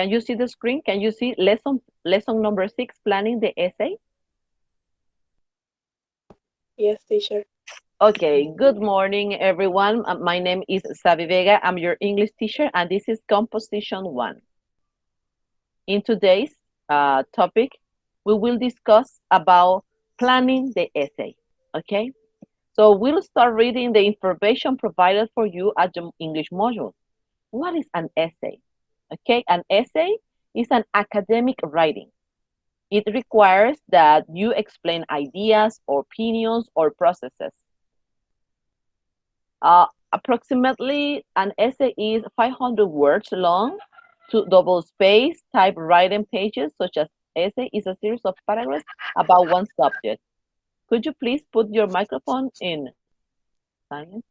Can you see the screen? Can you see lesson number 6, planning the essay? Yes, teacher. Okay, good morning, everyone. My name is Sabby Vega. I'm your English teacher, and this is Composition 1. In today's topic, we will discuss about planning the essay, okay? So we'll start reading the information provided for you at the English module. What is an essay? Okay, an essay is an academic writing. It requires that you explain ideas, opinions, or processes. Approximately, an essay is 500 words long. To double-spaced typewritten pages, such as essay, is a series of paragraphs about one subject. Could you please put your microphone in silence?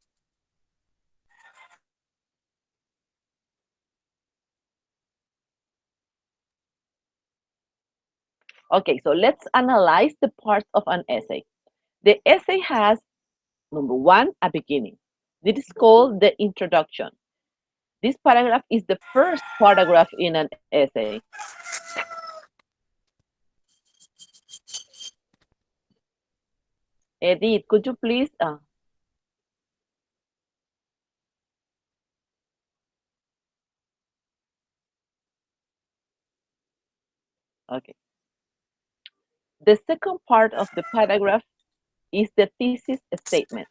Okay, so let's analyze the parts of an essay. The essay has, number one, a beginning. This is called the introduction. This paragraph is the first paragraph in an essay. Edith, could you please? Okay. The second part of the paragraph is the thesis statement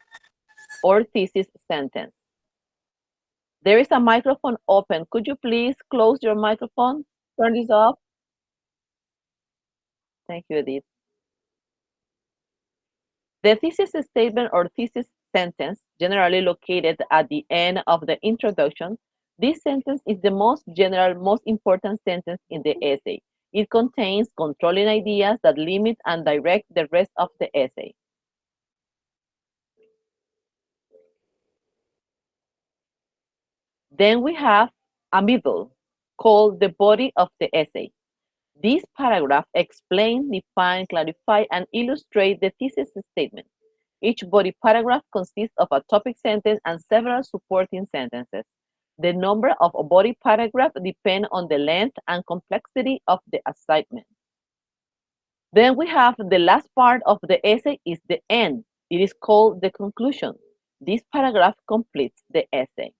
or thesis sentence. There is a microphone open. Could you please close your microphone? Turn this off. Thank you, Edith. The thesis statement or thesis sentence, generally located at the end of the introduction, this sentence is the most general, most important sentence in the essay. It contains controlling ideas that limit and direct the rest of the essay. Then we have a middle, called the body of the essay. This paragraph explains, define, clarify, and illustrate the thesis statement. Each body paragraph consists of a topic sentence and several supporting sentences. The number of a body paragraph depends on the length and complexity of the assignment. Then we have the last part of the essay is the end. It is called the conclusion. This paragraph completes the essay.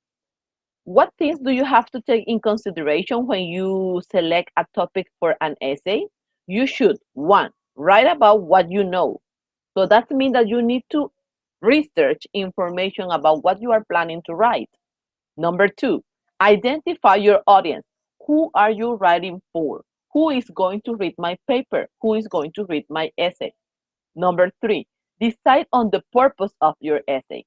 What things do you have to take in consideration when you select a topic for an essay? You should, one, write about what you know. So that means that you need to research information about what you are planning to write. Number two, identify your audience. Who are you writing for? Who is going to read my paper? Who is going to read my essay? Number three, decide on the purpose of your essay.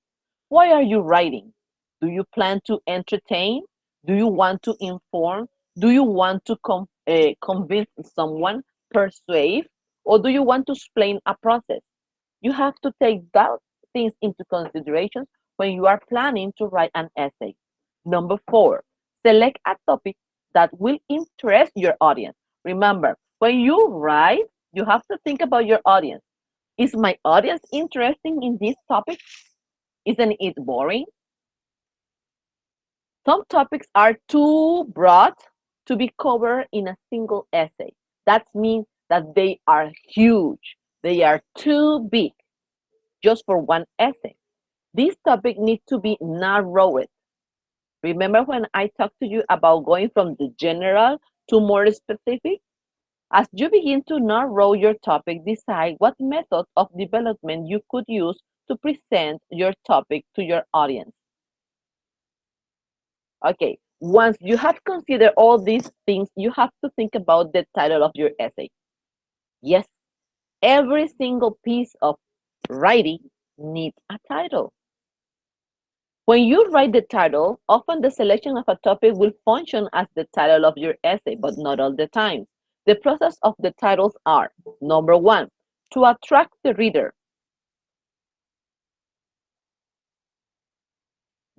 Why are you writing? Do you plan to entertain? Do you want to inform? Do you want to convince someone, persuade? Or do you want to explain a process? You have to take that things into consideration when you are planning to write an essay. Number four, select a topic that will interest your audience. Remember, when you write, you have to think about your audience. Is my audience interested in this topic? Isn't it boring? Some topics are too broad to be covered in a single essay. That means that they are huge. They are too big just for one essay. This topic needs to be narrowed. Remember when I talked to you about going from the general to more specific? As you begin to narrow your topic, decide what method of development you could use to present your topic to your audience. Okay, once you have considered all these things, you have to think about the title of your essay. Yes, every single piece of writing needs a title. When you write the title, often the selection of a topic will function as the title of your essay, but not all the time. The process of the titles are, number one, to attract the reader.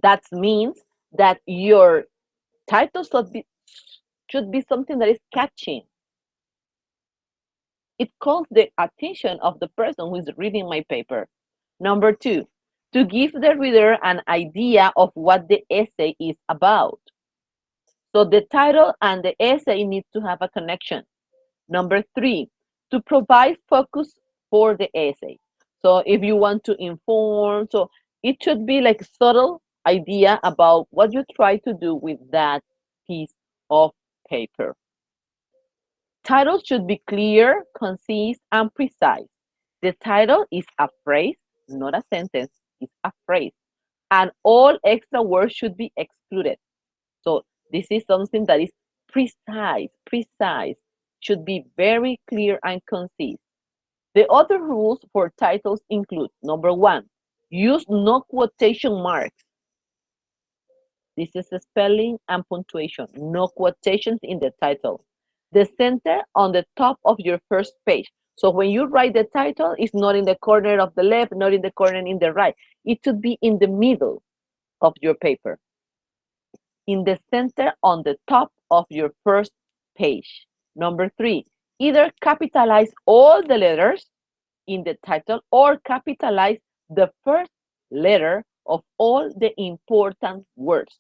That means that your title should be something that is catchy. It calls the attention of the person who is reading my paper. Number two, to give the reader an idea of what the essay is about. So the title and the essay need to have a connection. Number 3, to provide focus for the essay. So if you want to inform, so it should be like subtle idea about what you try to do with that piece of paper. Title should be clear, concise, and precise. The title is a phrase, not a sentence, it's a phrase. And all extra words should be excluded. So this is something that is precise, should be very clear and concise. The other rules for titles include, number 1, use no quotation marks. This is spelling and punctuation, no quotations in the title. The center on the top of your first page. So when you write the title, it's not in the corner of the left, not in the corner in the right. It should be in the middle of your paper, in the center on the top of your first page. Number 3, either capitalize all the letters in the title or capitalize the first letter of all the important words.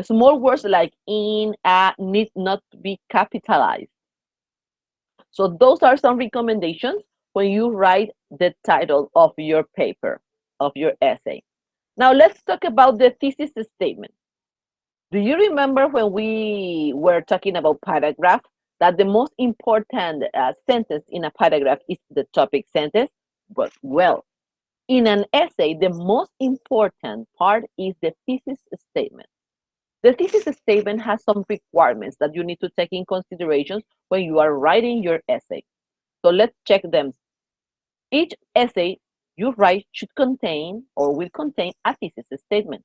Small words like in, a, need not be capitalized. So those are some recommendations when you write the title of your paper, of your essay. Now let's talk about the thesis statement. Do you remember when we were talking about paragraph that the most important sentence in a paragraph is the topic sentence? But well, in an essay, the most important part is the thesis statement. The thesis statement has some requirements that you need to take in consideration when you are writing your essay. So let's check them. Each essay you write should contain or will contain a thesis statement.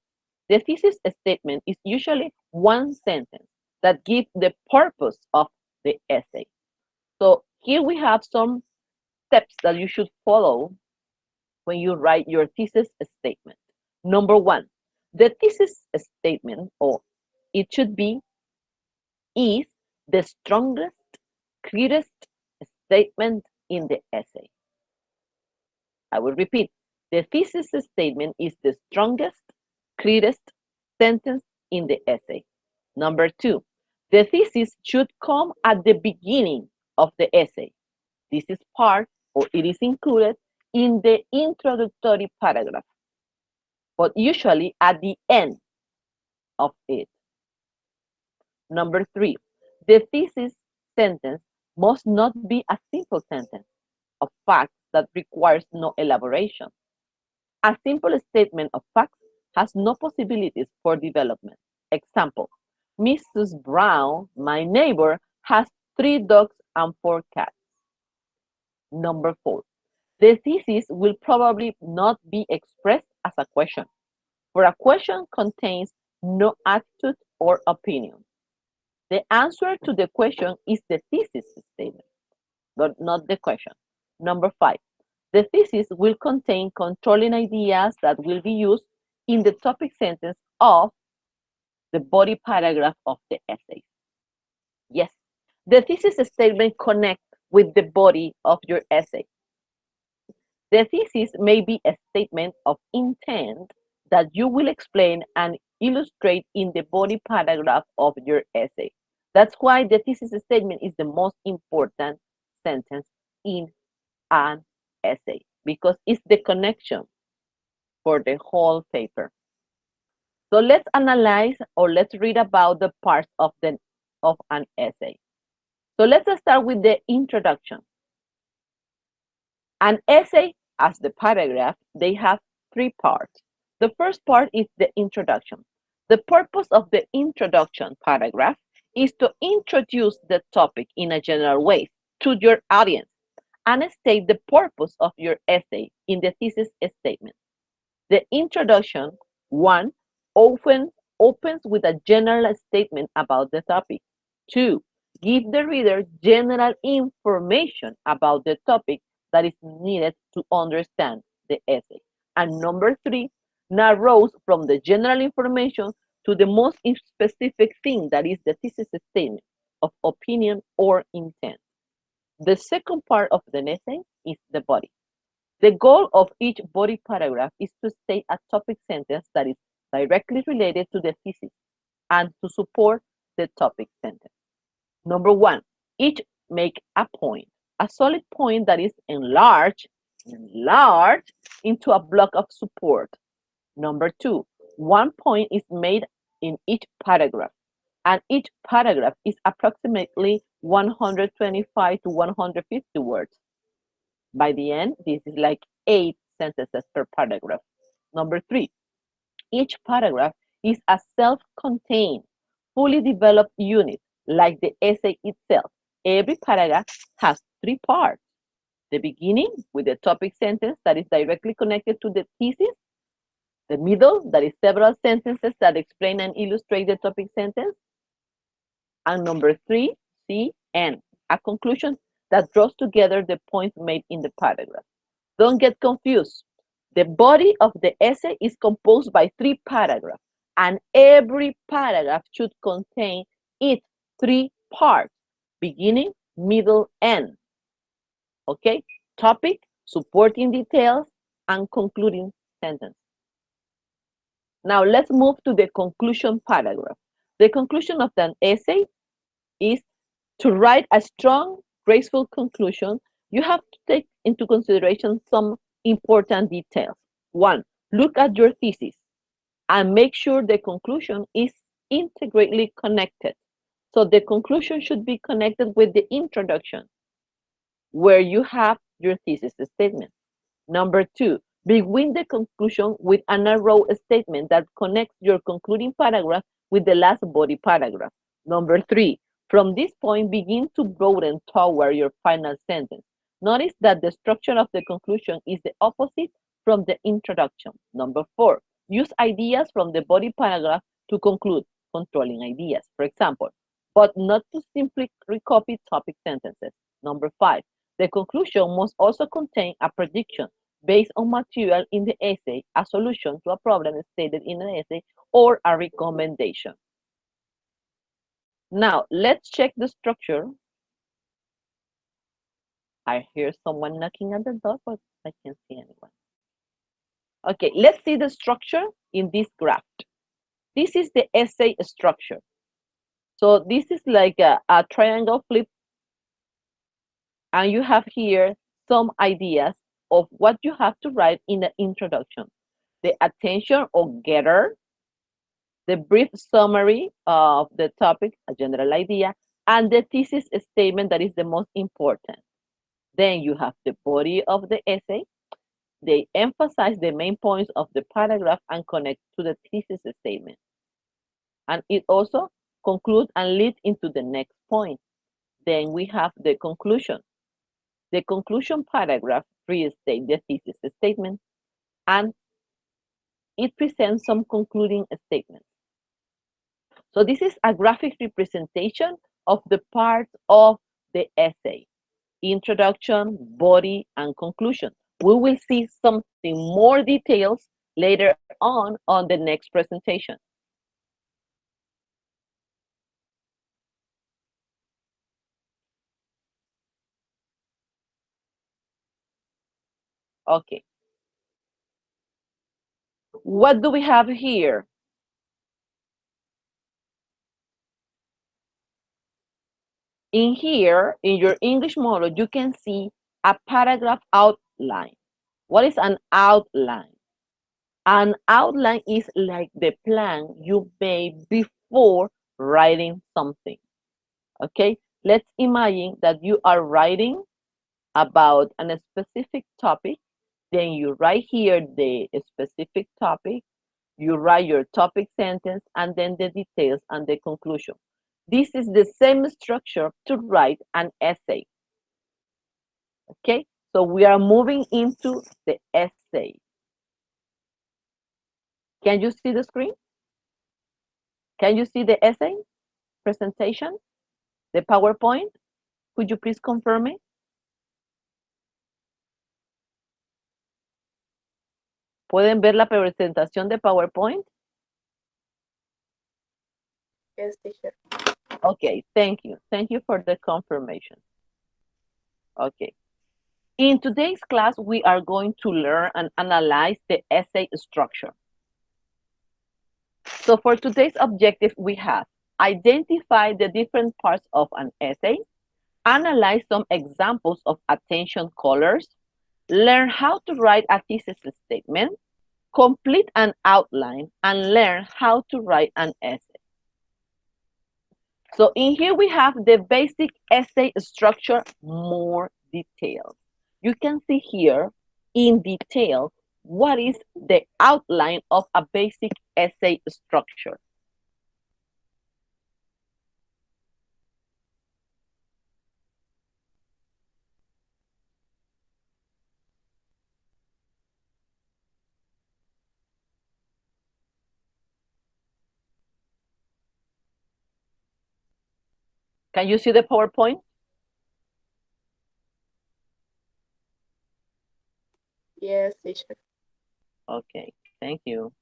The thesis statement is usually one sentence that gives the purpose of the essay. So here we have some steps that you should follow when you write your thesis statement. Number 1, the thesis statement, or it should be, is the strongest, clearest statement in the essay. I will repeat. The thesis statement is the strongest, clearest sentence in the essay. Number 2, the thesis should come at the beginning of the essay. This is part, or it is included in the introductory paragraph, but usually at the end of it. Number 3, the thesis sentence must not be a simple sentence of facts that requires no elaboration. A simple statement of facts has no possibilities for development. Example, Mrs. Brown, my neighbor, has 3 dogs and 4 cats. Number 4, the thesis will probably not be expressed as a question, for a question contains no attitude or opinion. The answer to the question is the thesis statement, but not the question. Number 5, the thesis will contain controlling ideas that will be used in the topic sentence of the body paragraph of the essay. Yes, the thesis statement connects with the body of your essay. The thesis may be a statement of intent that you will explain and illustrate in the body paragraph of your essay. That's why the thesis statement is the most important sentence in an essay, because it's the connection for the whole paper. So let's analyze, or let's read about the parts of an essay. So let's start with the introduction. An essay, as the paragraph, they have 3 parts. The first part is the introduction. The purpose of the introduction paragraph is to introduce the topic in a general way to your audience and state the purpose of your essay in the thesis statement. The introduction, 1, often opens with a general statement about the topic. 2, give the reader general information about the topic that is needed to understand the essay. And number 3, narrows from the general information to the most specific thing, that is the thesis statement of opinion or intent. The second part of the essay is the body. The goal of each body paragraph is to state a topic sentence that is directly related to the thesis. and to support the topic sentence. Number one, each make a point, a solid point that is enlarged into a block of support. Number two, one point is made in each paragraph, and each paragraph is approximately 125 to 150 words. By the end, this is like 8 sentences per paragraph. Number three, each paragraph is a self-contained, fully developed unit, like the essay itself. Every paragraph has 3 parts. The beginning, with the topic sentence that is directly connected to the thesis. The middle, that is several sentences that explain and illustrate the topic sentence. And number three, C, N, a conclusion that draws together the points made in the paragraph. Don't get confused. The body of the essay is composed by 3 paragraphs, and every paragraph should contain its 3 parts, beginning, middle, end. Okay? Topic, supporting details, and concluding sentence. Now let's move to the conclusion paragraph. The conclusion of an essay is to write a strong, graceful conclusion. You have to take into consideration some important details. One, look at your thesis and make sure the conclusion is integrally connected. So the conclusion should be connected with the introduction, where you have your thesis statement. Number two, begin the conclusion with a narrow statement that connects your concluding paragraph with the last body paragraph. Number three, from this point, begin to broaden toward your final sentence. Notice that the structure of the conclusion is the opposite from the introduction. Number four, use ideas from the body paragraph to conclude, controlling ideas. For example, but not to simply recopy topic sentences. Number five, the conclusion must also contain a prediction based on material in the essay, a solution to a problem stated in an essay, or a recommendation. Now, let's check the structure. I hear someone knocking at the door, but I can't see anyone. Okay, let's see the structure in this graph. This is the essay structure. So this is like a triangle flip, and you have here some ideas of what you have to write in the introduction. The attention or getter, the brief summary of the topic, a general idea, and the thesis statement that is the most important. Then you have the body of the essay. They emphasize the main points of the paragraph and connect to the thesis statement. And it also concludes and leads into the next point. Then we have the conclusion. The conclusion paragraph restates the thesis statement, and it presents some concluding statements. So this is a graphic representation of the parts of the essay: introduction, body, and conclusion. We will see something more details later on the next presentation. Okay. What do we have here? In here, in your English model, you can see a paragraph outline. What is an outline? An outline is like the plan you made before writing something. Okay, let's imagine that you are writing about a specific topic. Then you write here the specific topic, you write your topic sentence, and then the details and the conclusion. This is the same structure to write an essay. Okay, so we are moving into the essay. Can you see the screen? Can you see the essay presentation? The PowerPoint? Could you please confirm me? ¿Pueden ver la presentación de PowerPoint? Yes, teacher. Okay, thank you. Thank you for the confirmation. Okay. In today's class, we are going to learn and analyze the essay structure. So for today's objective, we have identify the different parts of an essay, analyze some examples of attention colors, learn how to write a thesis statement, complete an outline, and learn how to write an essay. So in here we have the basic essay structure, more details. You can see here in detail what is the outline of a basic essay structure. Can you see the PowerPoint? Yes, teacher. Okay, thank you.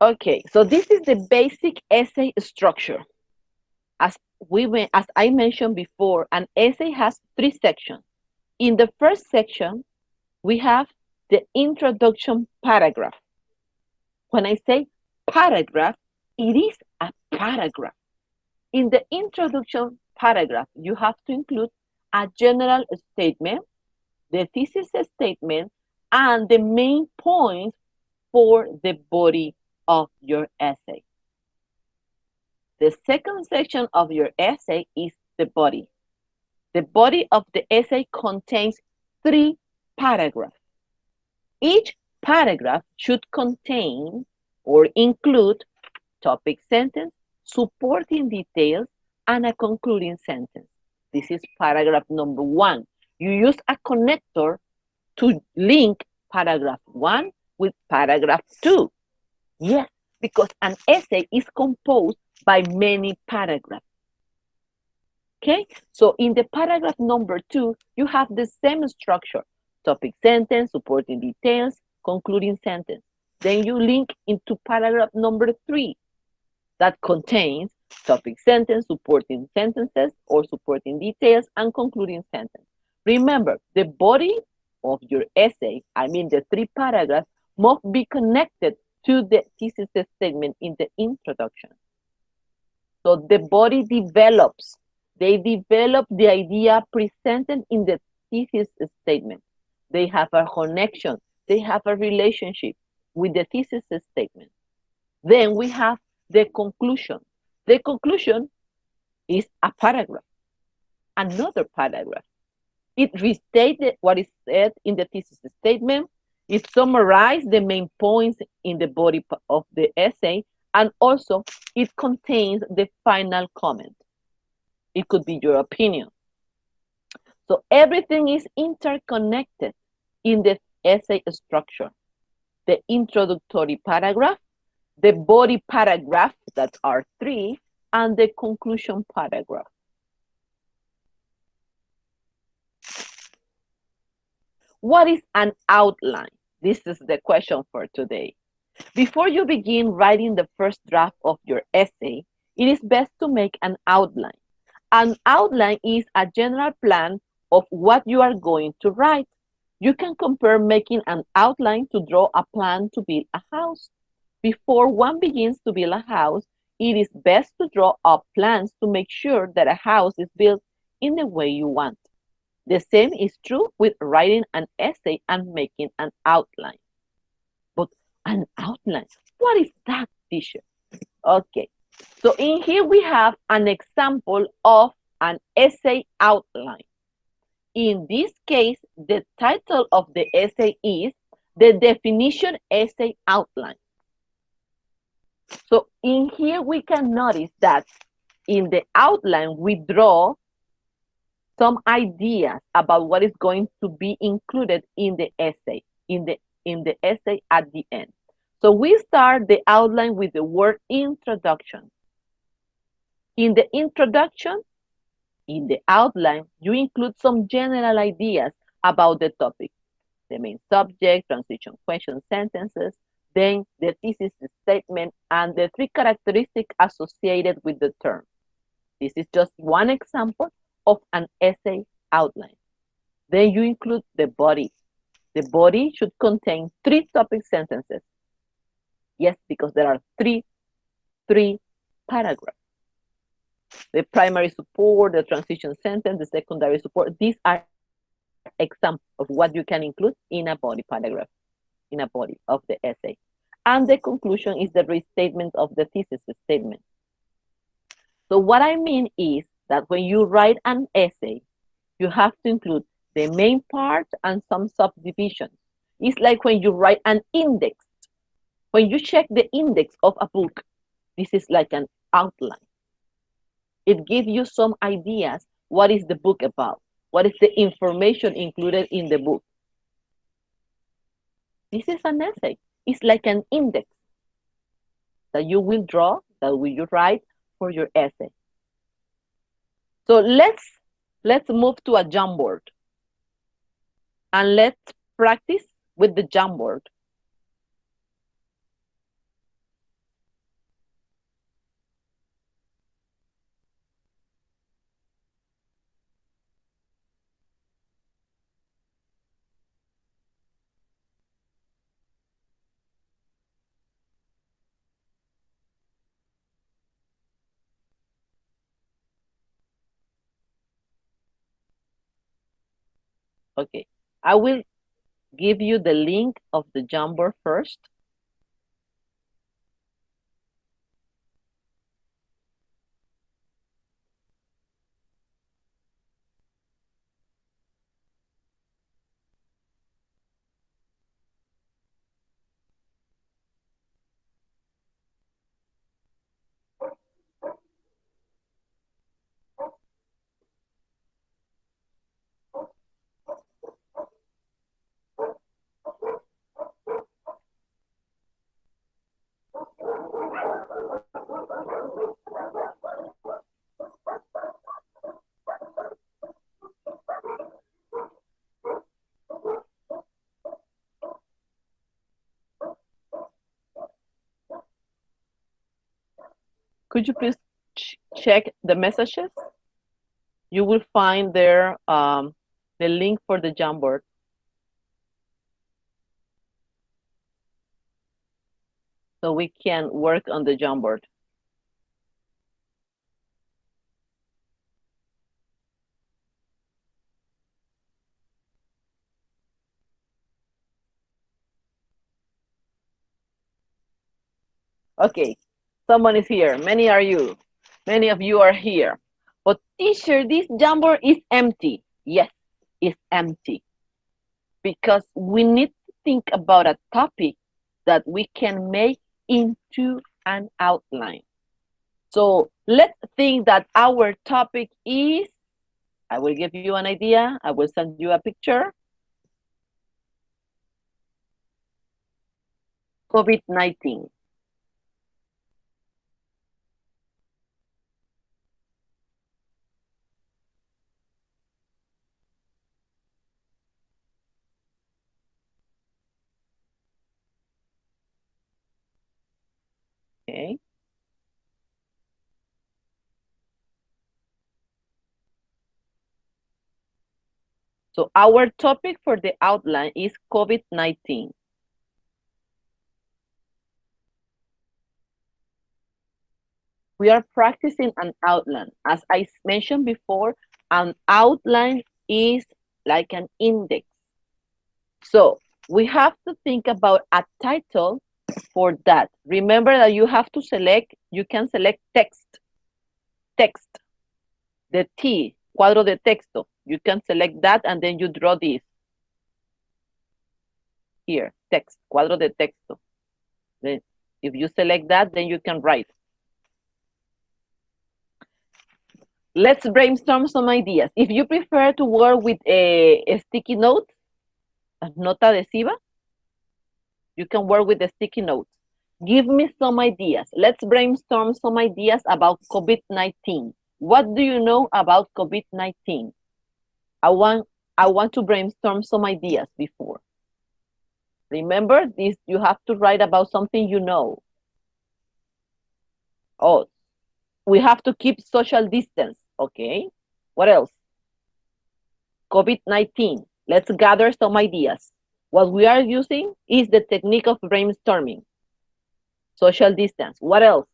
Okay, so this is the basic essay structure. As I mentioned before, an essay has 3 sections. In the first section, we have the introduction paragraph. When I say paragraph, it is a paragraph. In the introduction paragraph, you have to include a general statement, the thesis statement, and the main points for the body of your essay. The second section of your essay is the body. The body of the essay contains 3 paragraphs. Each paragraph should contain or include topic sentence, supporting details, and a concluding sentence. This is paragraph number 1. You use a connector to link paragraph 1 with paragraph 2. Yes, because an essay is composed by many paragraphs. Okay, so in the paragraph number 2, you have the same structure: topic sentence, supporting details, concluding sentence. Then you link into paragraph number 3 that contains topic sentence, supporting sentences or supporting details, and concluding sentence. Remember, the body of your essay, I mean the 3 paragraphs, must be connected to the thesis statement in the introduction. So the body develops. They develop the idea presented in the thesis statement. They have a connection. They have a relationship with the thesis statement. Then we have the conclusion. The conclusion is a paragraph, another paragraph. It restates what is said in the thesis statement. It summarizes the main points in the body of the essay, and also it contains the final comment. It could be your opinion. So everything is interconnected in the essay structure. The introductory paragraph, the body paragraph, that are 3, and the conclusion paragraph. What is an outline? This is the question for today. Before you begin writing the first draft of your essay, it is best to make an outline. An outline is a general plan of what you are going to write. You can compare making an outline to draw a plan to build a house. Before one begins to build a house, it is best to draw up plans to make sure that a house is built in the way you want. The same is true with writing an essay and making an outline. But an outline, what is that, teacher? Okay, so in here we have an example of an essay outline. In this case, the title of the essay is the definition essay outline. So in here we can notice that in the outline we draw some ideas about what is going to be included in the essay, in the essay at the end. So we start the outline with the word introduction. In the introduction, in the outline, you include some general ideas about the topic, the main subject, transition questions, sentences, then the thesis statement, and the 3 characteristics associated with the term. This is just one example of an essay outline. Then you include the body. The body should contain 3 topic sentences. Yes, because there are three paragraphs. The primary support, the transition sentence, the secondary support. These are examples of what you can include in a body paragraph, in a body of the essay. And the conclusion is the restatement of the thesis statement. So what I mean is that when you write an essay, you have to include the main part and some subdivisions. It's like when you write an index. When you check the index of a book, this is like an outline. It gives you some ideas. What is the book about? What is the information included in the book? This is an essay. It's like an index that you will draw, that will you write for your essay. So let's move to a Jamboard. And let's practice with the Jamboard. Okay, I will give you the link of the Jamboard first. Could you please check the messages? You will find there the link for the Jamboard. So we can work on the Jamboard. Okay, someone is here. Many are you. Many of you are here. But teacher, this Jamboard is empty. Yes, it's empty. Because we need to think about a topic that we can make into an outline. So let's think that our topic is, I will give you an idea. I will send you a picture. COVID-19. Okay. So our topic for the outline is COVID-19. We are practicing an outline. As I mentioned before, an outline is like an index. So we have to think about a title for that. Remember that you have to select, you can select text, the T, cuadro de texto. You can select that and then you draw this. Here, text, cuadro de texto. Then if you select that, then you can write. Let's brainstorm some ideas. If you prefer to work with a sticky note, nota adhesiva, you can work with the sticky notes. Give me some ideas. Let's brainstorm some ideas about COVID-19. What do you know about COVID-19? I want to brainstorm some ideas before. Remember this, you have to write about something you know. Oh, we have to keep social distance, okay? What else? COVID-19. Let's gather some ideas. What we are using is the technique of brainstorming. Social distance. What else?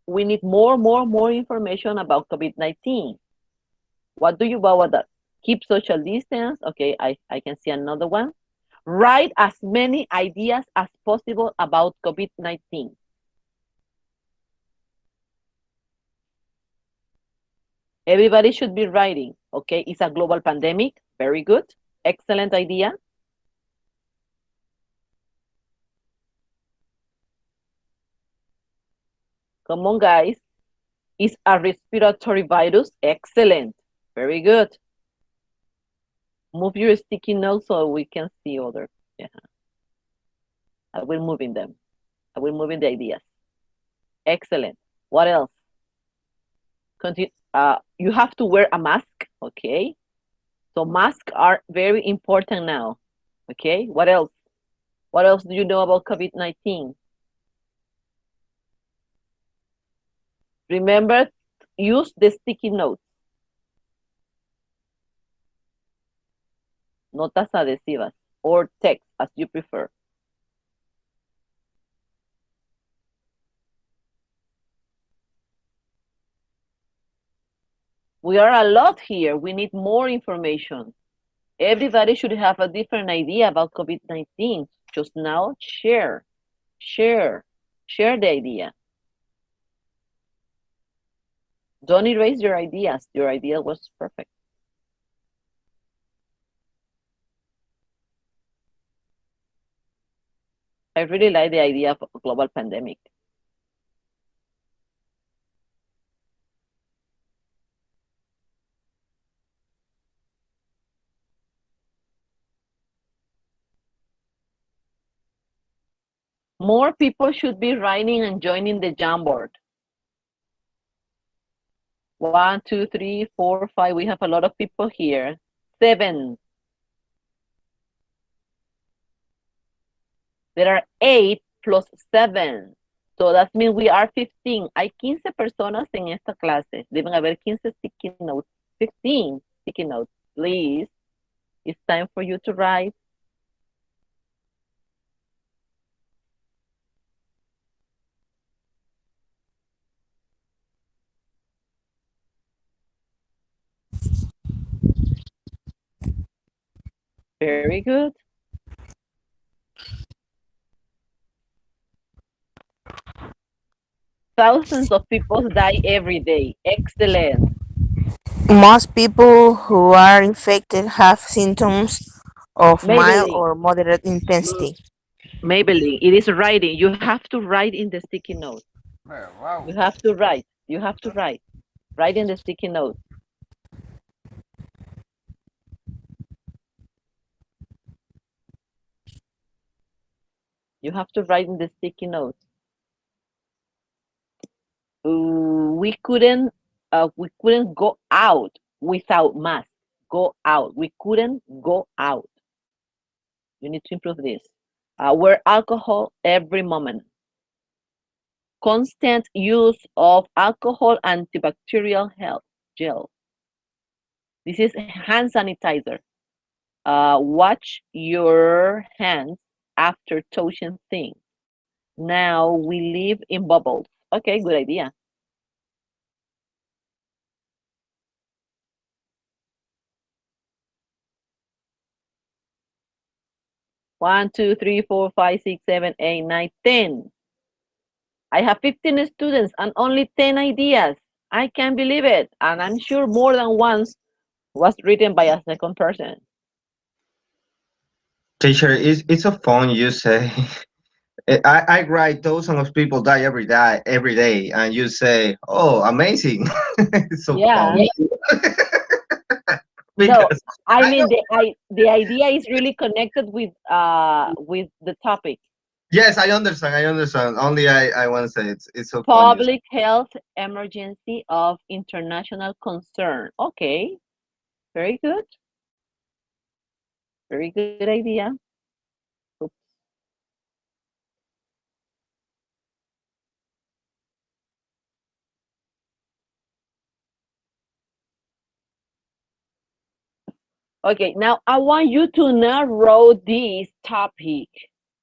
We need more information about COVID-19. What do you know about that? Keep social distance. Okay, I can see another one. Write as many ideas as possible about COVID-19. Everybody should be writing. Okay, it's a global pandemic. Very good. Excellent idea. Come on, guys. It's a respiratory virus. Excellent. Very good. Move your sticky notes so we can see other. Yeah. I will move in them. I will move in the ideas. Excellent. What else? Continue. You have to wear a mask. Okay. So masks are very important now. Okay. What else? What else do you know about COVID-19? Remember, use the sticky notes. Notas adhesivas or text as you prefer. We are a lot here. We need more information. Everybody should have a different idea about COVID-19. Just now, share the idea. Don't erase your ideas. Your idea was perfect. I really like the idea of a global pandemic. More people should be writing and joining the Jamboard. 1, 2, 3, 4, 5. We have a lot of people here. 7. There are 8 plus 7. So that means we are 15. Hay 15 personas en esta clase. Deben haber 15 sticky notes. 15 sticky notes, please. It's time for you to write. Very good. Thousands of people die every day. Excellent. Most people who are infected have symptoms of mild Maybelline, or moderate intensity. Maybelline, it is writing. You have to write in the sticky note. Wow. You have to write. You have to write. Write in the sticky note. You have to write in the sticky note. We couldn't go out without mask. Go out. We couldn't go out. You need to improve this. Wear alcohol every moment. Constant use of alcohol antibacterial health gel. This is hand sanitizer. Wash your hands after touching things. Now we live in bubbles. Okay, good idea. One, two, three, four, five, 6, 7, 8, 9, 10. I have 15 students and only 10 ideas. I can't believe it. And I'm sure more than once was written by a second person. Teacher, it's so fun you say. I write thousands of people die every day, and you say, "Oh, amazing!" It's so fun. Yeah. No, Because I I mean know. the idea is really connected with the topic. Yes, I understand. I understand. Only I want to say it's so fun. You say. Public health emergency of international concern. Okay, very good. Very good idea. Oops. Okay, now I want you to narrow this topic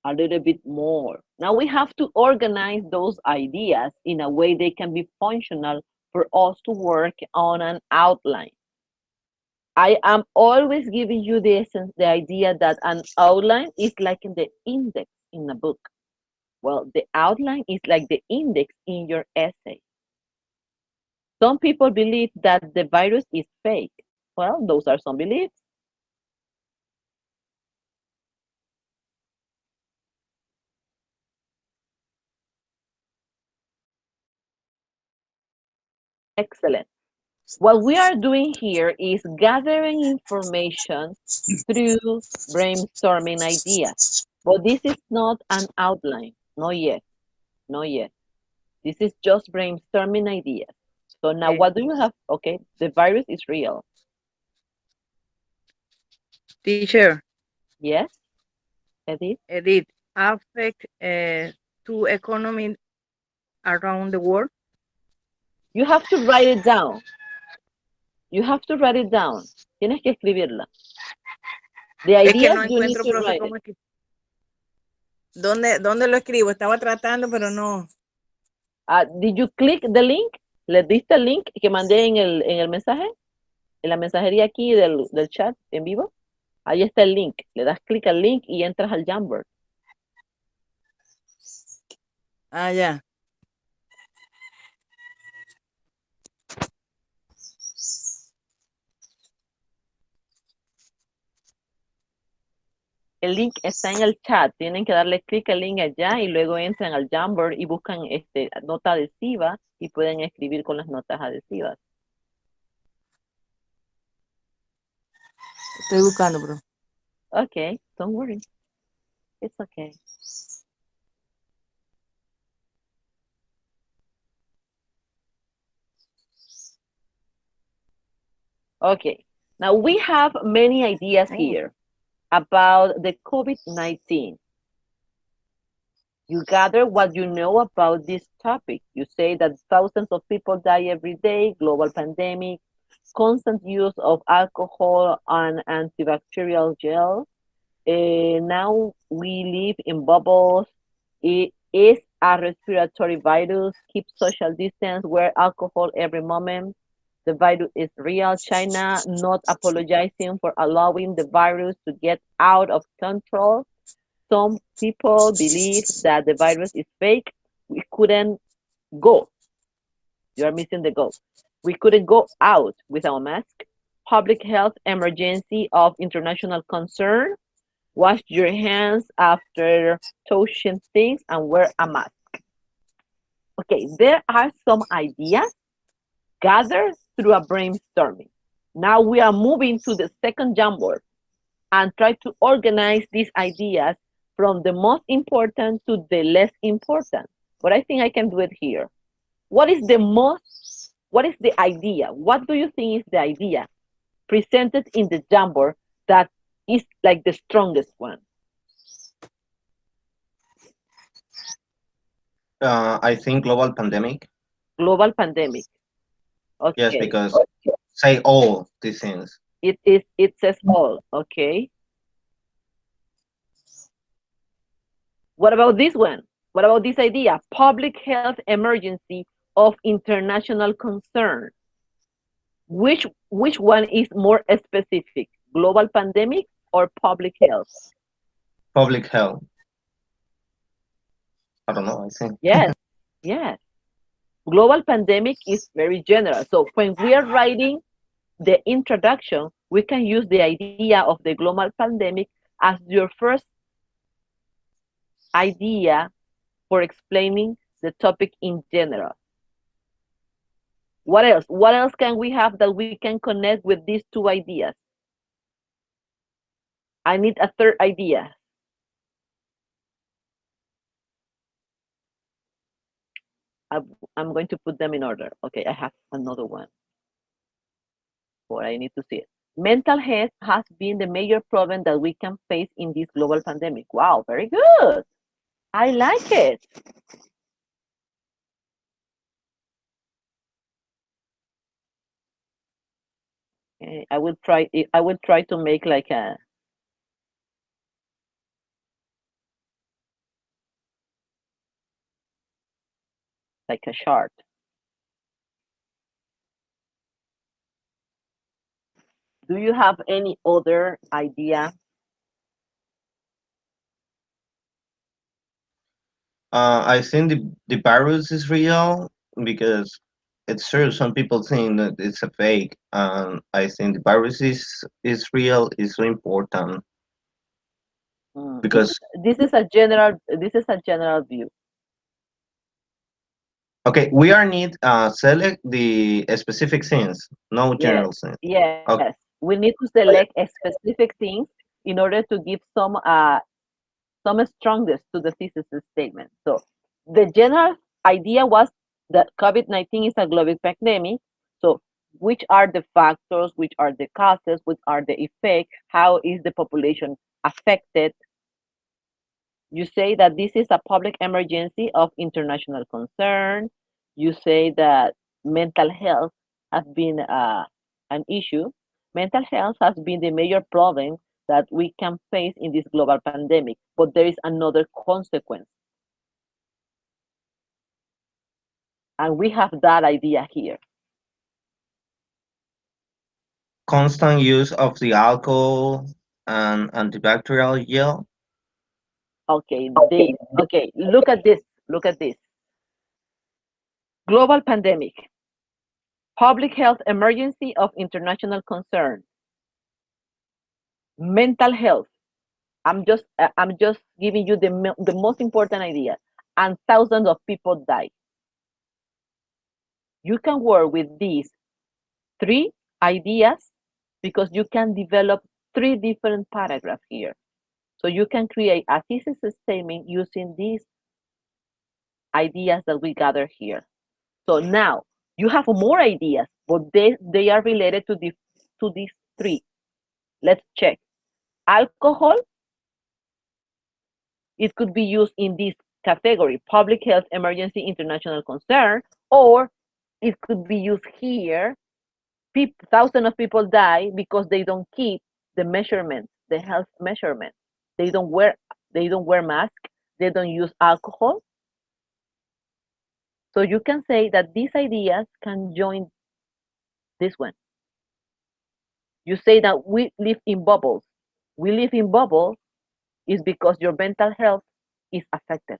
a little bit more. Now we have to organize those ideas in a way they can be functional for us to work on an outline. I am always giving you the essence, the idea that an outline is like in the index in a book. Well, the outline is like the index in your essay. Some people believe that the virus is fake. Well, those are some beliefs. Excellent. What we are doing here is gathering information through brainstorming ideas. But this is not an outline. Not yet. Not yet. This is just brainstorming ideas. So now Okay. what do you have? Okay, the virus is real. Teacher, Yes, Edith? Edith, affect to economy around the world. You have to write it down. You have to write it down. Tienes que escribirla. The Es que ideas no you need encuentro, to profe, write it. cómo es que... ¿Dónde lo escribo? Estaba tratando, pero no. Did you click the link? ¿Le diste el link que mandé en el mensaje? En la mensajería aquí del chat en vivo. Ahí está el link. Le das clic al link y entras al Jamboard. Ah, ya. El link está en el chat. Tienen que darle clic al link allá y luego entran al Jamboard y buscan nota adhesiva y pueden escribir con las notas adhesivas. Estoy buscando, bro. Okay, don't worry. It's okay. Okay, now we have many ideas here about the COVID-19. You gather what you know about this topic. You say that thousands of people die every day, global pandemic, constant use of alcohol and antibacterial gel. Now we live in bubbles. It is a respiratory virus. Keep social distance. Wear alcohol every moment. The virus is real. China not apologizing for allowing the virus to get out of control. Some people believe that the virus is fake. We couldn't go. You are missing the goal. We couldn't go out without a mask. Public health emergency of international concern. Wash your hands after touching things and wear a mask. Okay, there are some ideas gathered through a brainstorming. Now we are moving to the second Jamboard and try to organize these ideas from the most important to the less important. But I think I can do it here. What is the idea? What do you think is the idea presented in the Jamboard that is like the strongest one? I think global pandemic. Global pandemic. Okay. Yes, because say all these things. It says all, okay. What about this one? What about this idea? Public health emergency of international concern. Which one is more specific? Global pandemic or public health? Public health. I don't know, I think. Yes, yes. Global pandemic is very general. So when we are writing the introduction, we can use the idea of the global pandemic as your first idea for explaining the topic in general. What else? What else can we have that we can connect with these two ideas? I need a third idea. I'm going to put them in order. Okay, I have another one. But I need to see it. Mental health has been the major problem that we can face in this global pandemic. Wow, very good. I like it. Okay, I will try. I will try to make like a chart. Do you have any other idea? I think the virus is real because it's true. Some people think that it's a fake, and I think the virus is real. Is so important It's because this is a general view. okay, we are need select the specific things, no Yes, general sense. yes. Okay, We need to select a specific things in order to give some strongness to the thesis statement. So the general idea was that COVID-19 is a global pandemic. So which are the factors, which are the causes, which are the effects, how is the population affected? You say that this is a public emergency of international concern. You say that mental health has been an issue. Mental health has been the major problem that we can face in this global pandemic, but there is another consequence. And we have that idea here. constant use of the alcohol and antibacterial gel. Okay, look at this. Look at this. Global pandemic, public health emergency of international concern, mental health. I'm just giving you the most important idea. And thousands of people die. You can work with these three ideas because you can develop three different paragraphs here. So you can create a thesis statement using these ideas that we gather here. So now you have more ideas, but they are related to these three. Let's check. Alcohol, it could be used in this category, public health emergency international concern, or it could be used here. Thousands of people die because they don't keep the measurements, the health measurements. They don't wear masks, they don't use alcohol. So you can say that these ideas can join this one. You say that we live in bubbles. We live in bubbles is because your mental health is affected.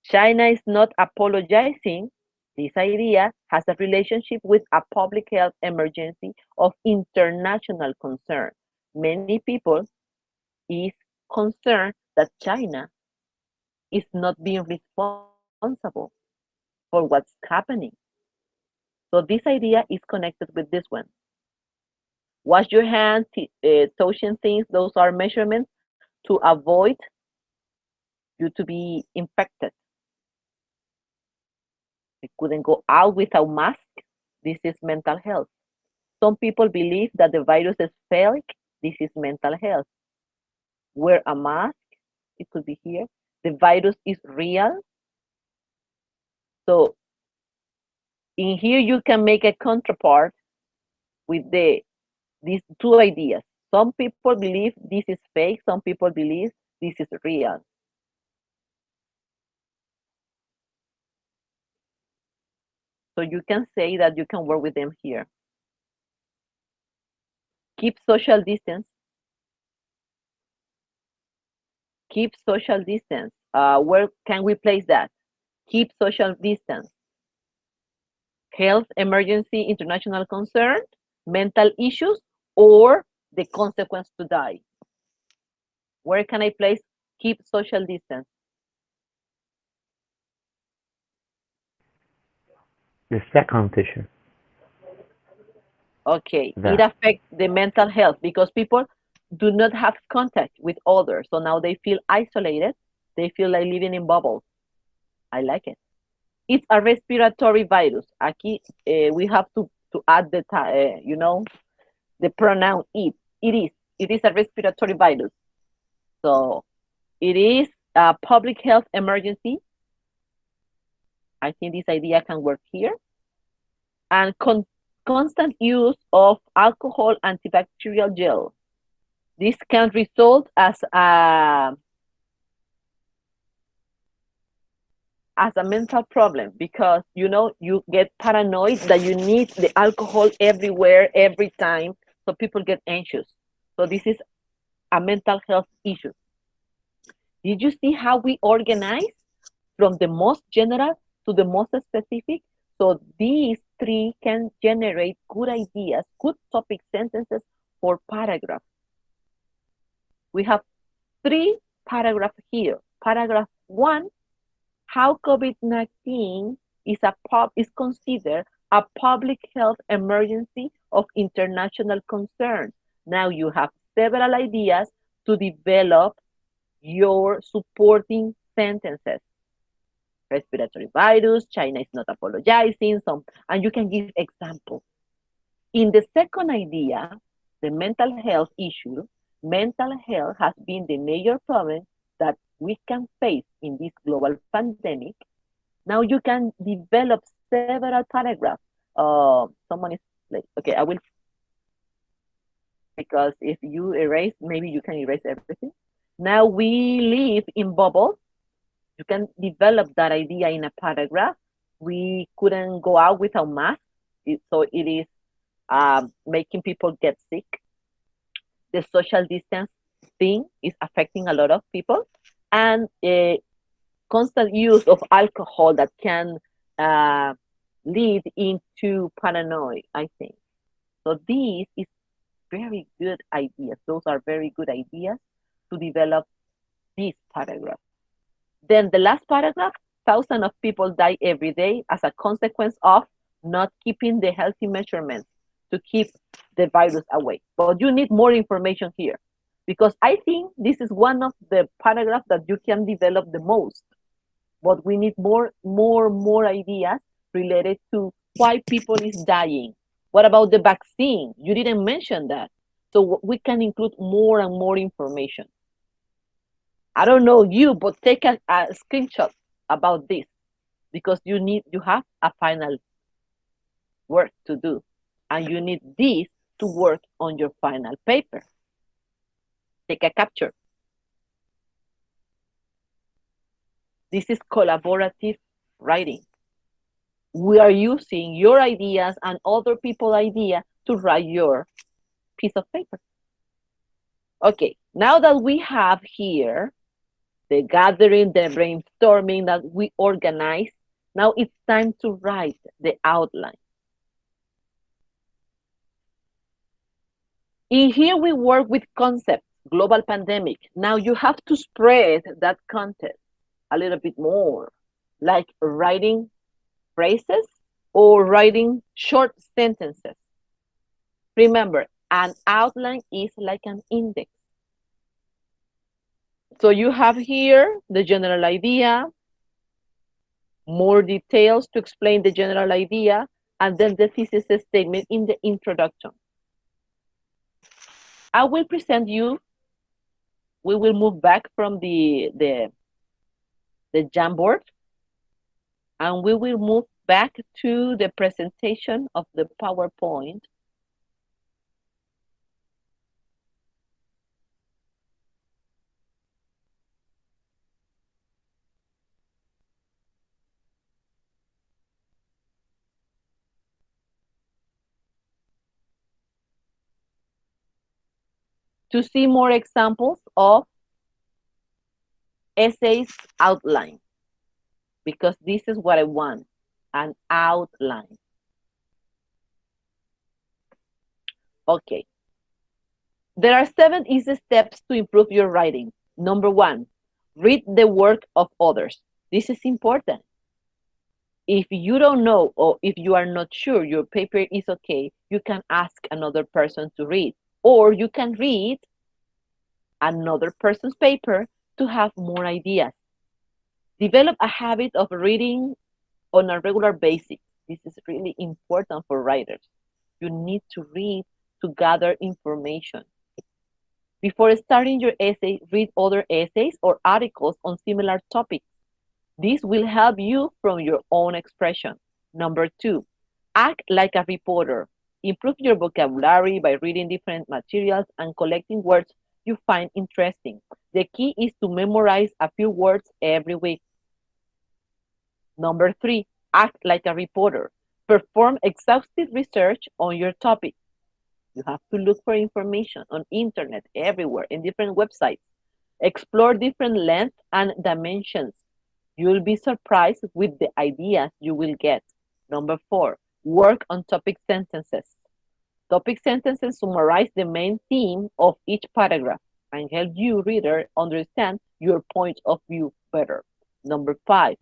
China is not apologizing. This idea has a relationship with a public health emergency of international concern. Many people is concerned that China is not being responsible for what's happening. So this idea is connected with this one. Wash your hands, touching things, those are measurements to avoid you to be infected. We couldn't go out without mask. This is mental health. Some people believe that the virus is fake. This is mental health. Wear a mask. It could be here. The virus is real. So in here you can make a counterpart with these two ideas. Some people believe this is fake. Some people believe this is real. So you can say that you can work with them here. Keep social distance. Keep social distance. Where can we place that? Keep social distance. Health emergency, international concern, mental issues, or the consequence to die. Where can I place keep social distance? The second teacher. Okay, it There. affects the mental health because people do not have contact with others. So now they feel isolated. They feel like living in bubbles. I like it. It's a respiratory virus. Aquí we have to add the pronoun it. It is. It is a respiratory virus. So it is a public health emergency. I think this idea can work here. and constant use of alcohol antibacterial gel. This can result as a mental problem because you get paranoid that you need the alcohol everywhere every time, so people get anxious. So this is a mental health issue. Did you see how we organize from the most general to the most specific? So these three can generate good ideas, good topic sentences for paragraph. We have three paragraphs here. Paragraph 1, how COVID-19 is considered a public health emergency of international concern. Now you have several ideas to develop your supporting sentences. Respiratory virus, China is not apologizing, and you can give examples. In the second idea, the mental health issue, mental health has been the major problem that we can face in this global pandemic. Now you can develop several paragraphs. Someone is late. Okay, I will, because if you erase, maybe you can erase everything. Now we live in bubbles. You can develop that idea in a paragraph. We couldn't go out without masks, so it is making people get sick. The social distance thing is affecting a lot of people, and constant use of alcohol that can lead into paranoia, I think. So this is very good ideas. Those are very good ideas to develop this paragraph. Then the last paragraph, thousands of people die every day as a consequence of not keeping the healthy measurements to keep the virus away. But you need more information here, because I think this is one of the paragraphs that you can develop the most. But we need more ideas related to why people is dying. What about the vaccine? You didn't mention that. So we can include more and more information. I don't know you, but take a screenshot about this, because you have a final work to do, and you need this to work on your final paper. Take a capture. This is collaborative writing. We are using your ideas and other people's ideas to write your piece of paper. Okay, now that we have here the gathering, the brainstorming that we organize, now it's time to write the outline. In here we work with concepts, global pandemic. Now you have to spread that content a little bit more, like writing phrases or writing short sentences. Remember, an outline is like an index. So you have here the general idea, more details to explain the general idea, and then the thesis statement in the introduction. I will present you, we will move back from the Jamboard, and we will move back to the presentation of the PowerPoint. To see more examples of essays outline, because this is what I want, an outline. Okay. There are 7 easy steps to improve your writing. Number 1, read the work of others. This is important. If you don't know, or if you are not sure your paper is okay, you can ask another person to read, or you can read another person's paper to have more ideas. Develop a habit of reading on a regular basis. This is really important for writers. You need to read to gather information. Before starting your essay, read other essays or articles on similar topics. This will help you from your own expression. Number 2, Act like a reporter. Improve your vocabulary by reading different materials and collecting words you find interesting. The key is to memorize a few words every week. Number 3, act like a reporter. Perform exhaustive research on your topic. You have to look for information on internet everywhere in different websites. Explore different lengths and dimensions. You'll be surprised with the ideas you will get. Number 4, work on topic sentences. Topic sentences summarize the main theme of each paragraph and help you, reader, understand your point of view better. Number 5,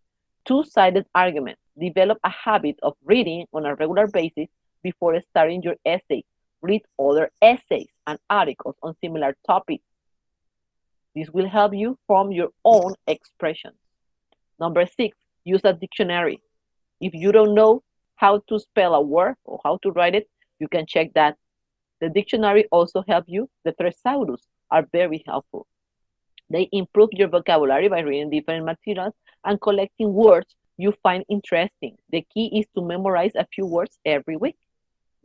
two-sided argument. Develop a habit of reading on a regular basis before starting your essay. Read other essays and articles on similar topics. This will help you form your own expressions. Number 6, use a dictionary. If you don't know how to spell a word or how to write it, you can check that. The dictionary also helps you. The thesaurus are very helpful. They improve your vocabulary by reading different materials and collecting words you find interesting. The key is to memorize a few words every week.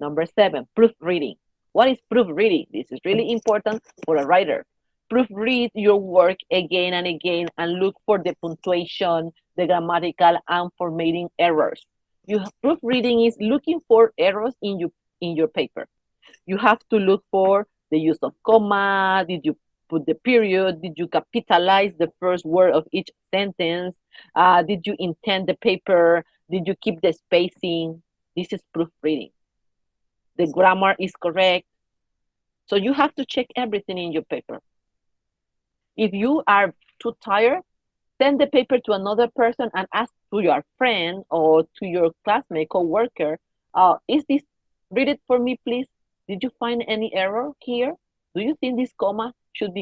Number 7, proofreading. What is proofreading? This is really important for a writer. Proofread your work again and again and look for the punctuation, the grammatical and formatting errors. Proofreading is looking for errors in your paper. You have to look for the use of comma. Did you put the period? Did you capitalize the first word of each sentence? Did you intend the paper? Did you keep the spacing? This is proofreading. The grammar is correct. So you have to check everything in your paper. If you are too tired, send the paper to another person and ask to your friend or to your classmate, co-worker, read it for me, please. Did you find any error here? Do you think this comma should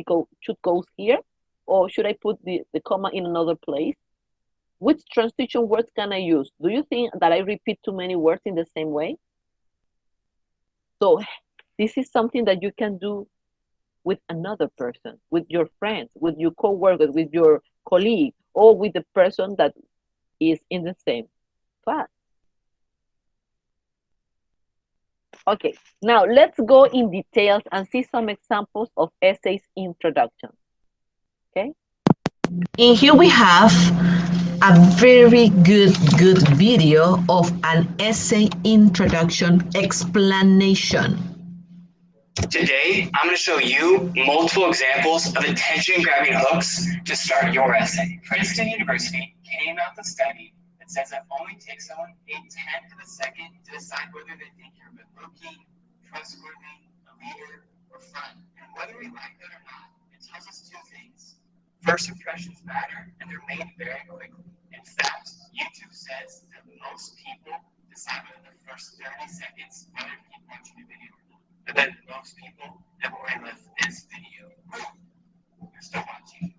go here? Or should I put the comma in another place? Which transition words can I use? Do you think that I repeat too many words in the same way? So this is something that you can do with another person, with your friends, with your co-workers, with your colleague, or with the person that is in the same class. Okay, now let's go in details and see some examples of essays introduction. Okay. And here we have a very good video of an essay introduction explanation. Today, I'm going to show you multiple examples of attention-grabbing hooks to start your essay. Princeton University came out with a study that says it only takes someone a tenth of a second to decide whether they think you're good-looking, trustworthy, a leader, or fun. And whether we like that or not, it tells us two things. First impressions matter, and they're made very quickly. In fact, YouTube says that most people decide within the first 30 seconds whether to keep watching a video or not. But then most people have already left this video. You're still watching.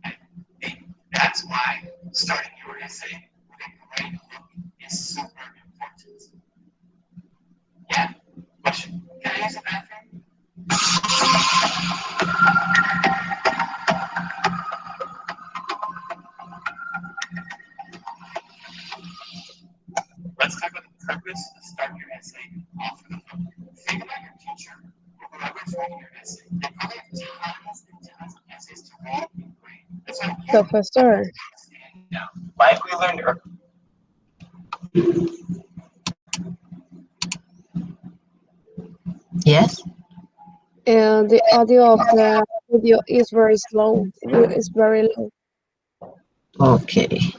I think that's why starting your essay with a great hook is super important. Yeah? Question. Can I use the bathroom? Let's talk about the purpose of starting your essay off with a hook. Think about your teacher or whoever's writing your essay. They probably have tons and tons of essays to read and grade. That's why Profesor, stand out. Like we learned earlier. Yes? the audio of the video is very slow. It's very low. Okay.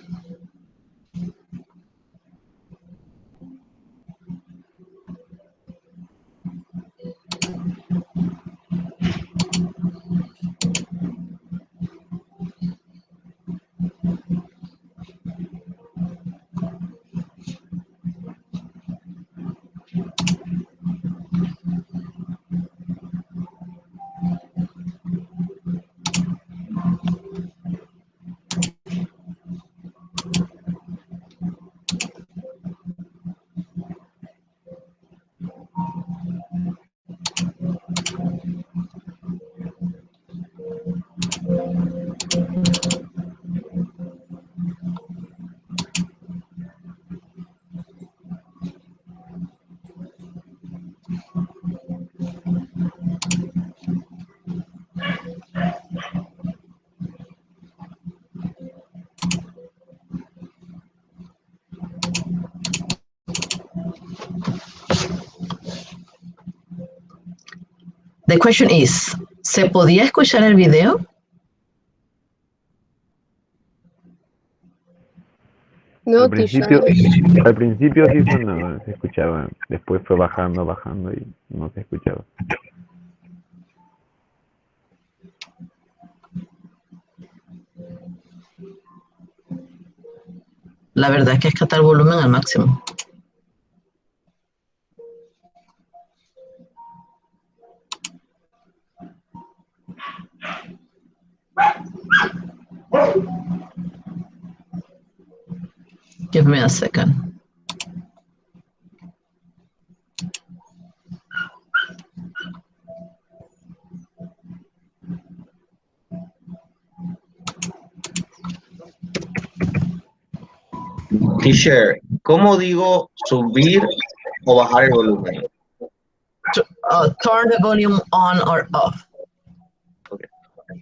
The question is, ¿se podía escuchar el video? No, Al teacher. principio sí sonaba, se escuchaba. Después fue bajando y no se escuchaba. La verdad es que está el volumen al máximo. Give me a second. Teacher, ¿cómo digo subir o bajar el volumen? Turn the volume on or off. Okay. Okay.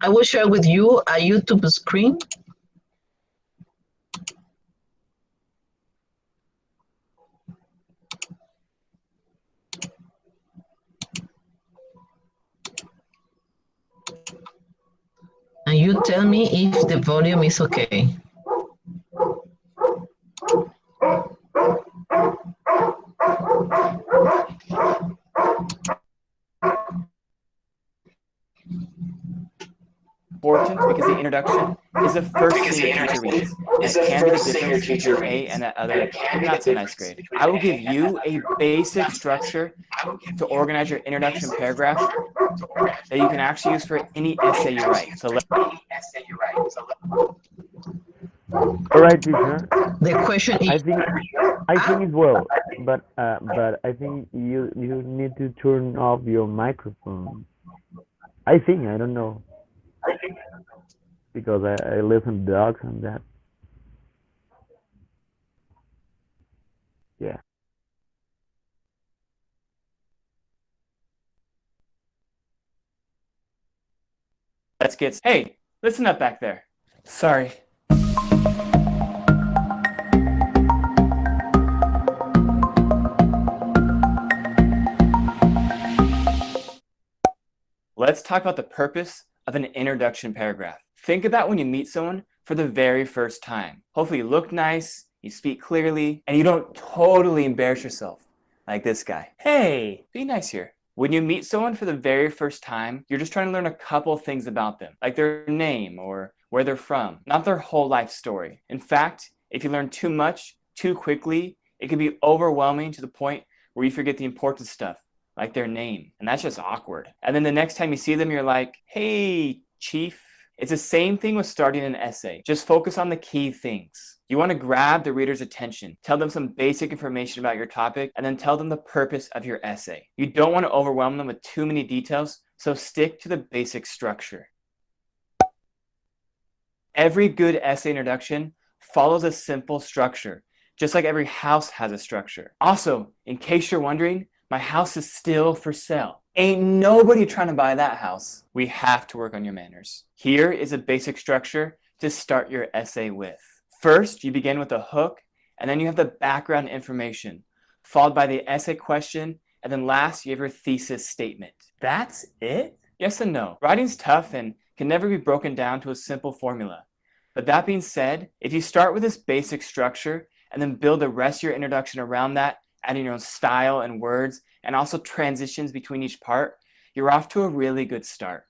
I will share with you a YouTube screen. And you tell me if the volume is okay. Important because the introduction is the first thing your teacher reads. And it can be the difference between A and that other not so nice grade. I will give you a basic structure to organize your introduction paragraph that you can actually use for any essay you write. So All right, teacher. The question is, I think it's well, but I think you need to turn off your microphone. I think, I don't know, because I listen to dogs and that. Yeah. let's get, hey, listen up back there. Sorry. Let's talk about the purpose of an introduction paragraph. Think about when you meet someone for the very first time. Hopefully you look nice, you speak clearly, and you don't totally embarrass yourself like this guy. Hey, be nice here. When you meet someone for the very first time, you're just trying to learn a couple things about them, like their name or where they're from, not their whole life story. In fact, if you learn too much too quickly, it can be overwhelming to the point where you forget the important stuff, like their name, and that's just awkward. And then the next time you see them, you're like, hey, chief. It's the same thing with starting an essay. Just focus on the key things. You want to grab the reader's attention, tell them some basic information about your topic, and then tell them the purpose of your essay. You don't want to overwhelm them with too many details, so stick to the basic structure. Every good essay introduction follows a simple structure, just like every house has a structure. Also, in case you're wondering, my house is still for sale. Ain't nobody trying to buy that house. We have to work on your manners. Here is a basic structure to start your essay with. First, you begin with a hook, and then you have the background information, followed by the essay question, and then last, you have your thesis statement. That's it? Yes and no. Writing's tough and can never be broken down to a simple formula. But that being said, if you start with this basic structure and then build the rest of your introduction around that, adding your own style and words, and also transitions between each part, you're off to a really good start.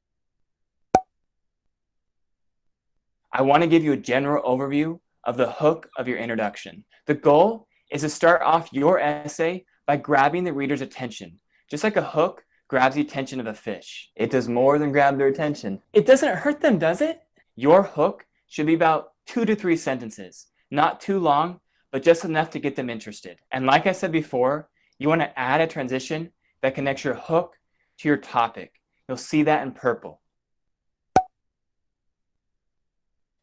I want to give you a general overview of the hook of your introduction. The goal is to start off your essay by grabbing the reader's attention, just like a hook grabs the attention of a fish. It does more than grab their attention. It doesn't hurt them, does it? Your hook should be about 2 to 3 sentences, not too long, but just enough to get them interested. And like I said before, you want to add a transition that connects your hook to your topic. You'll see that in purple.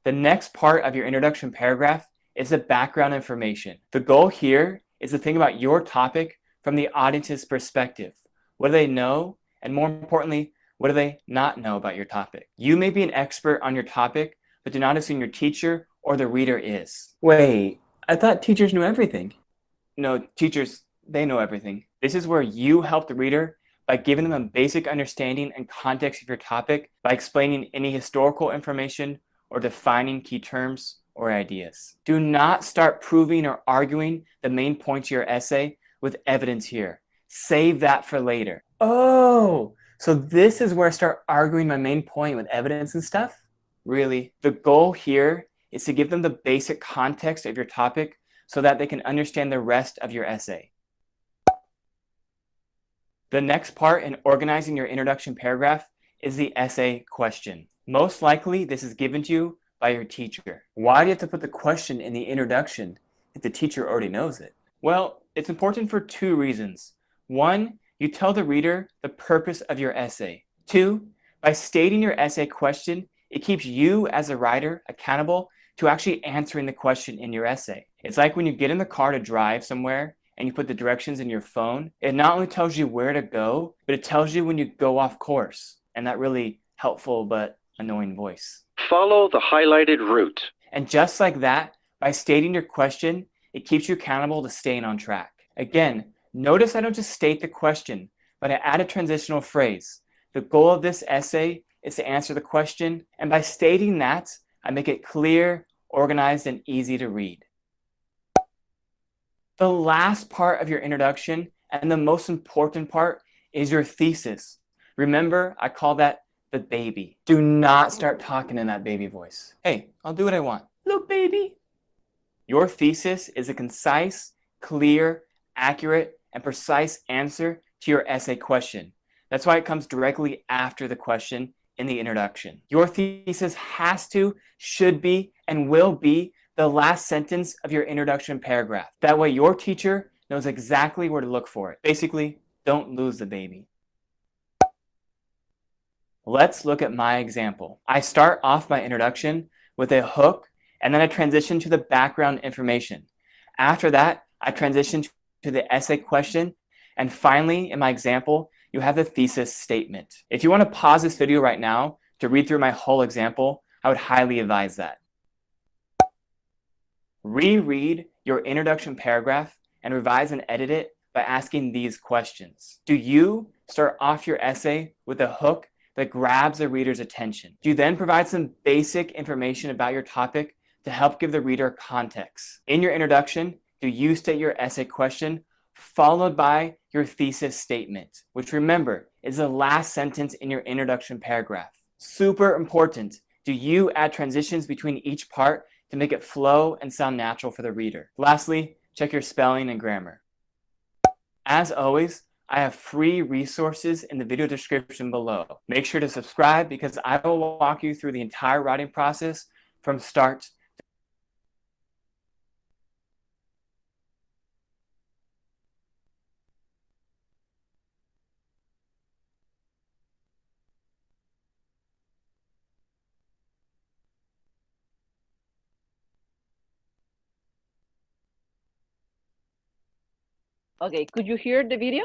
The next part of your introduction paragraph is the background information. The goal here is to think about your topic from the audience's perspective. What do they know? And more importantly, what do they not know about your topic? You may be an expert on your topic, but do not assume your teacher or the reader is. Wait, I thought teachers knew everything. No, teachers, they know everything. This is where you help the reader by giving them a basic understanding and context of your topic, by explaining any historical information or defining key terms or ideas. Do not start proving or arguing the main points of your essay with evidence here. Save that for later. Oh, so this is where I start arguing my main point with evidence and stuff? Really? The goal here is to give them the basic context of your topic so that they can understand the rest of your essay. The next part in organizing your introduction paragraph is the essay question. Most likely, this is given to you by your teacher. Why do you have to put the question in the introduction if the teacher already knows it? Well, it's important for 2 reasons. 1, you tell the reader the purpose of your essay. 2, by stating your essay question, it keeps you as a writer accountable to actually answering the question in your essay. It's like when you get in the car to drive somewhere and you put the directions in your phone, it not only tells you where to go, but it tells you when you go off course. And that really helpful but annoying voice. Follow the highlighted route. And just like that, by stating your question, it keeps you accountable to staying on track. Again, notice I don't just state the question, but I add a transitional phrase. The goal of this essay is to answer the question, and by stating that, I make it clear, organized, and easy to read. The last part of your introduction, and the most important part, is your thesis. Remember, I call that the baby. Do not start talking in that baby voice. Hey, I'll do what I want. Look, baby. Your thesis is a concise, clear, accurate, and precise answer to your essay question. That's why it comes directly after the question in the introduction. Your thesis has to, should be, and will be the last sentence of your introduction paragraph. That way your teacher knows exactly where to look for it. Basically, don't lose the baby. Let's look at my example. I start off my introduction with a hook, and then I transition to the background information. After that, I transition to the essay question, and finally, in my example, you have the thesis statement. If you want to pause this video right now to read through my whole example, I would highly advise that. Reread your introduction paragraph and revise and edit it by asking these questions. Do you start off your essay with a hook that grabs the reader's attention? Do you then provide some basic information about your topic to help give the reader context? In your introduction, do you state your essay question followed by your thesis statement, which remember is the last sentence in your introduction paragraph? Super important. Do you add transitions between each part to make it flow and sound natural for the reader? Lastly, check your spelling and grammar. As always, I have free resources in the video description below. Make sure to subscribe because I will walk you through the entire writing process from start. Okay, could you hear the video?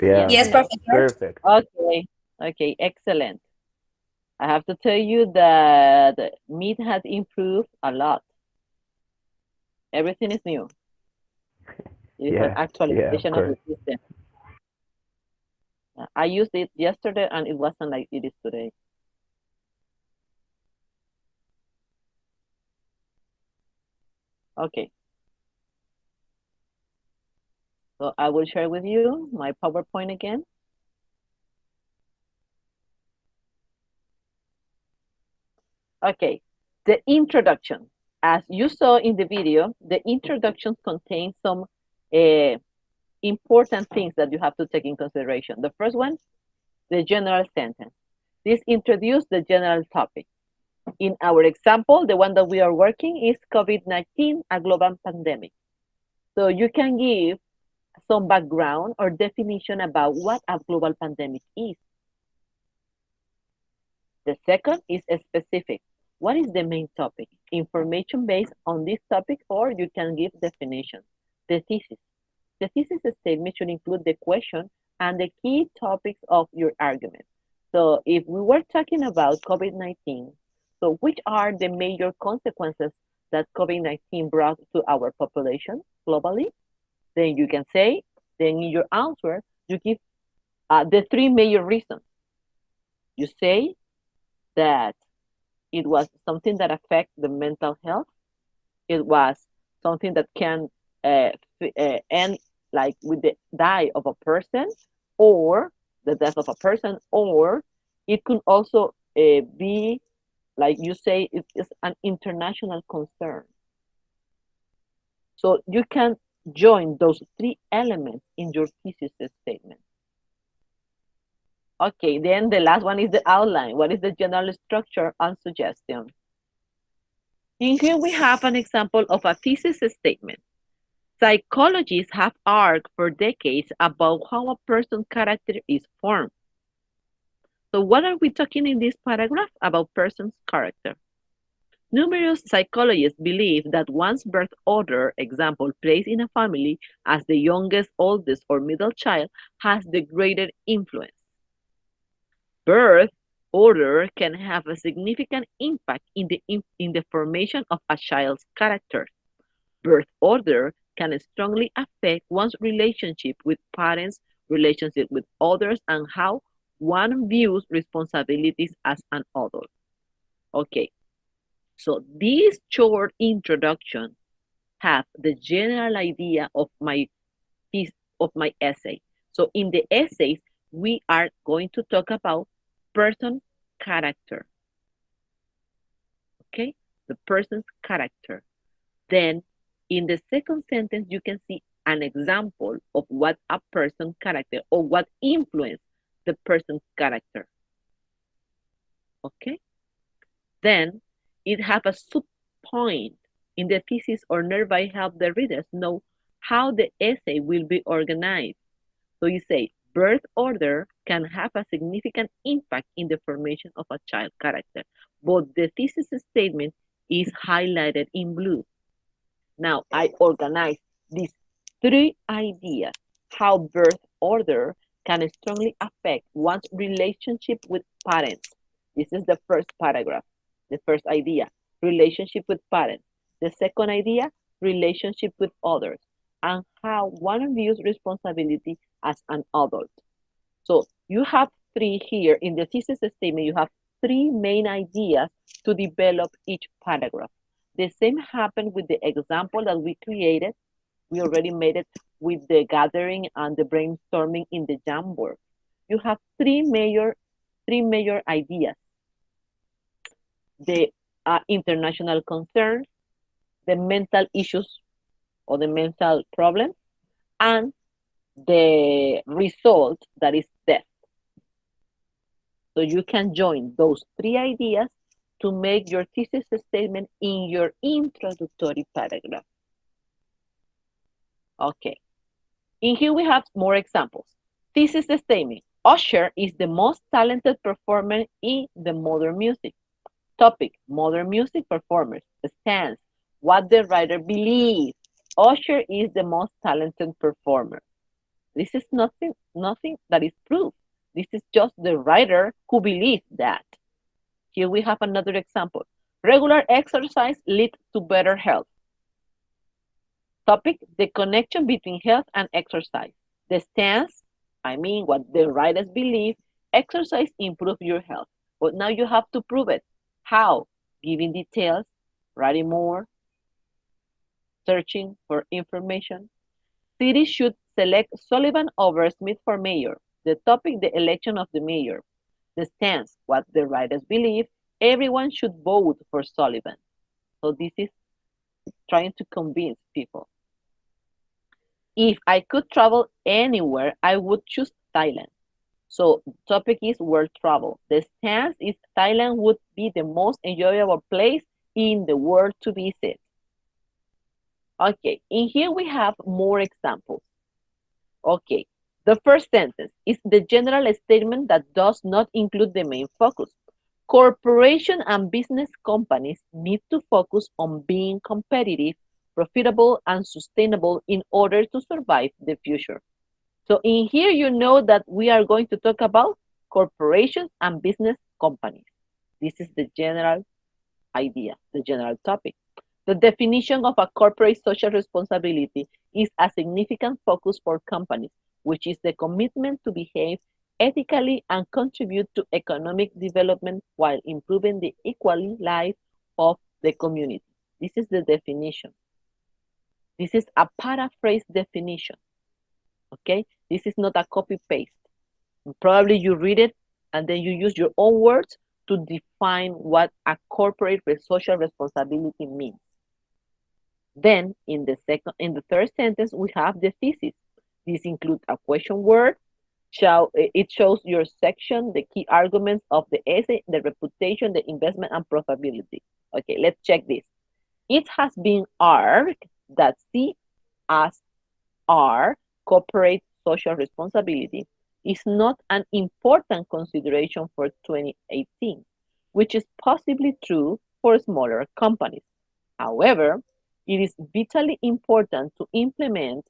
Yeah. Yes, Professor. Perfect. Okay, excellent. I have to tell you that Meet has improved a lot. Everything is new. It's an actualization of the system. I used it yesterday and it wasn't like it is today. Okay. So I will share with you my PowerPoint again. Okay, The introduction. As you saw in the video, the introduction contains some important things that you have to take in consideration. The first one, the general sentence. This introduces the general topic. In our example, the one that we are working is COVID-19, a global pandemic. So you can give some background or definition about what a global pandemic is. The second is specific. What is the main topic? Information based on this topic, or you can give definition. The thesis. The thesis statement should include the question and the key topics of your argument. So if we were talking about COVID-19, so which are the major consequences that COVID-19 brought to our population globally? Then you can say, then in your answer, you give the three major reasons. You say that it was something that affects the mental health. It was something that can end like with the die of a person, or the death of a person, or it could also be, like you say, it is an international concern. So you can join those three elements in your thesis statement. Okay, then the last one is the outline. What is the general structure and suggestion? In here we have an example of a thesis statement. Psychologists have argued for decades about how a person's character is formed. So what are we talking in this paragraph about person's character? Numerous psychologists believe that one's birth order, example, placed in a family as the youngest, oldest, or middle child, has the greater influence. Birth order can have a significant impact in the formation of a child's character. Birth order can strongly affect one's relationship with parents, relationship with others, and how one views responsibilities as an adult. Okay, so this short introduction have the general idea of my essay. So in the essays, we are going to talk about person character. Okay, the person's character. Then in the second sentence, you can see an example of what a person's character or what influenced the person's character. Okay, then it have a sub-point in the thesis or nearby help the readers know how the essay will be organized. So you say, birth order can have a significant impact in the formation of a child character, but the thesis statement is highlighted in blue. Now I organize these three ideas, how birth order can strongly affect one's relationship with parents. This is the first paragraph, the first idea, relationship with parents. The second idea, relationship with others, and how one views responsibility as an adult. So you have three here in the thesis statement, you have three main ideas to develop each paragraph. The same happened with the example that we created. We already made it with the gathering and the brainstorming in the Jamboard. You have three major ideas. The international concerns, the mental issues or the mental problems, and the result that is death. So you can join those three ideas to make your thesis statement in your introductory paragraph. Okay. In here we have more examples. Thesis statement. Usher is the most talented performer in the modern music. Topic, modern music performers. Stance, what the writer believes. Usher is the most talented performer. This is nothing that is proof. This is just the writer who believes that. Here we have another example. Regular exercise leads to better health. Topic, the connection between health and exercise. The stance, I mean what the writers believe, exercise improves your health. But now you have to prove it. How? Giving details, writing more, searching for information. City should select Sullivan over Smith for mayor. The topic, the election of the mayor. The stance, what the writers believe. everyone should vote for Sullivan. So this is trying to convince people. If I could travel anywhere, I would choose Thailand. So topic is world travel. The stance is Thailand would be the most enjoyable place in the world to visit. Okay, in here we have more examples. Okay, the first sentence is the general statement that does not include the main focus. Corporation and business companies need to focus on being competitive, profitable, and sustainable in order to survive the future. So in here, you know that we are going to talk about corporations and business companies. This is the general idea, the general topic. The definition of a corporate social responsibility is a significant focus for companies, which is the commitment to behave ethically and contribute to economic development while improving the equal life of the community. This is the definition. This is a paraphrase definition. Okay, this is not a copy paste. Probably you read it and then you use your own words to define what a corporate social responsibility means. Then in the third sentence, we have the thesis. This includes a question word. It shows your section, the key arguments of the essay, the reputation, the investment, and profitability. Okay, let's check this. It has been argued that CSR, corporate social responsibility, is not an important consideration for 2018, which is possibly true for smaller companies. However, it is vitally important to implement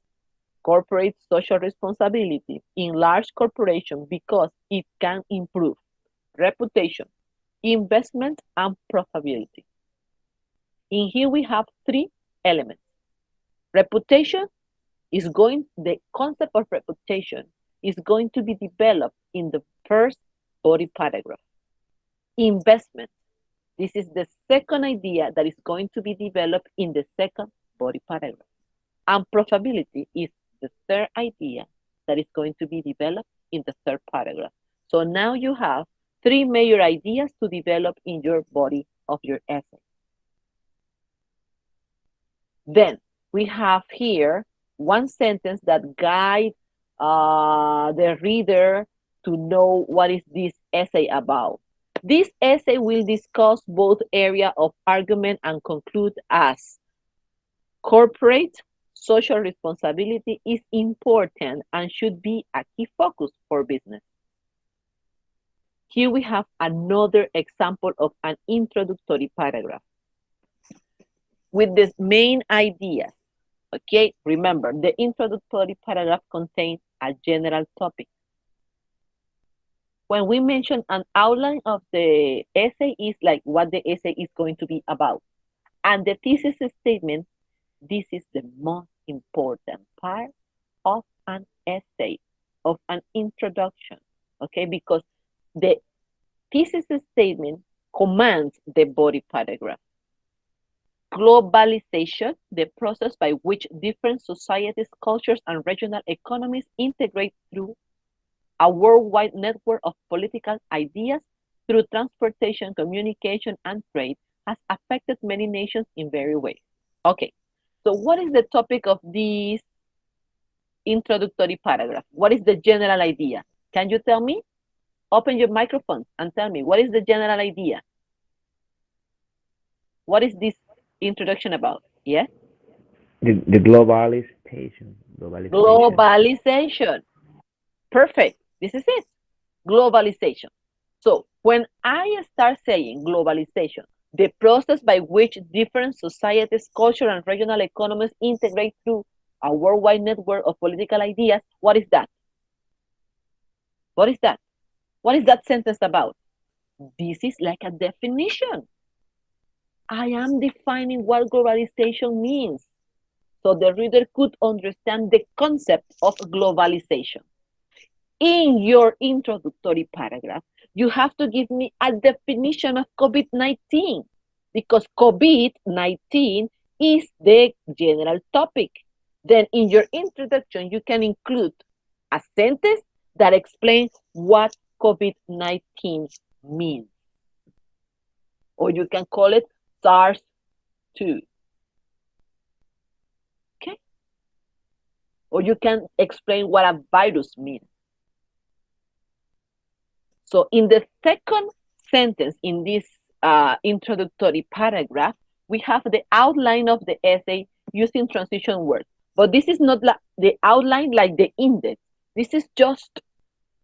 corporate social responsibility in large corporations because it can improve reputation, investment, and profitability. In here we have three elements. Reputation the concept of reputation is going to be developed in the first body paragraph. Investment. This is the second idea that is going to be developed in the second body paragraph. And profitability is the third idea that is going to be developed in the third paragraph. So now you have three major ideas to develop in your body of your essay. Then we have here one sentence that guides the reader to know what is this essay about. This essay will discuss both areas of argument and conclude as corporate social responsibility is important and should be a key focus for business. Here we have another example of an introductory paragraph with the main ideas. Okay, remember, the introductory paragraph contains a general topic. When we mention an outline of the essay, is like what the essay is going to be about. And the thesis statement, this is the most important part of an essay, of an introduction, okay? Because the thesis statement commands the body paragraph. Globalization, the process by which different societies, cultures, and regional economies integrate through a worldwide network of political ideas through transportation, communication, and trade, has affected many nations in various ways. Okay, so what is the topic of this introductory paragraph? What is the general idea? Can you tell me? Open your microphone and tell me, what is the general idea? What is this introduction about? Yes? The globalization. Globalization. Perfect. This is it. Globalization. So when I start saying globalization, the process by which different societies, culture, and regional economies integrate through a worldwide network of political ideas, what is that? What is that? What is that sentence about? This is like a definition. I am defining what globalization means, so the reader could understand the concept of globalization. In your introductory paragraph, you have to give me a definition of COVID-19, because COVID-19 is the general topic. Then in your introduction, you can include a sentence that explains what COVID-19 means. or you can call it SARS-2. Okay? Or you can explain what a virus means. So in the second sentence in this introductory paragraph, we have the outline of the essay using transition words. But this is not the outline like the index. This is just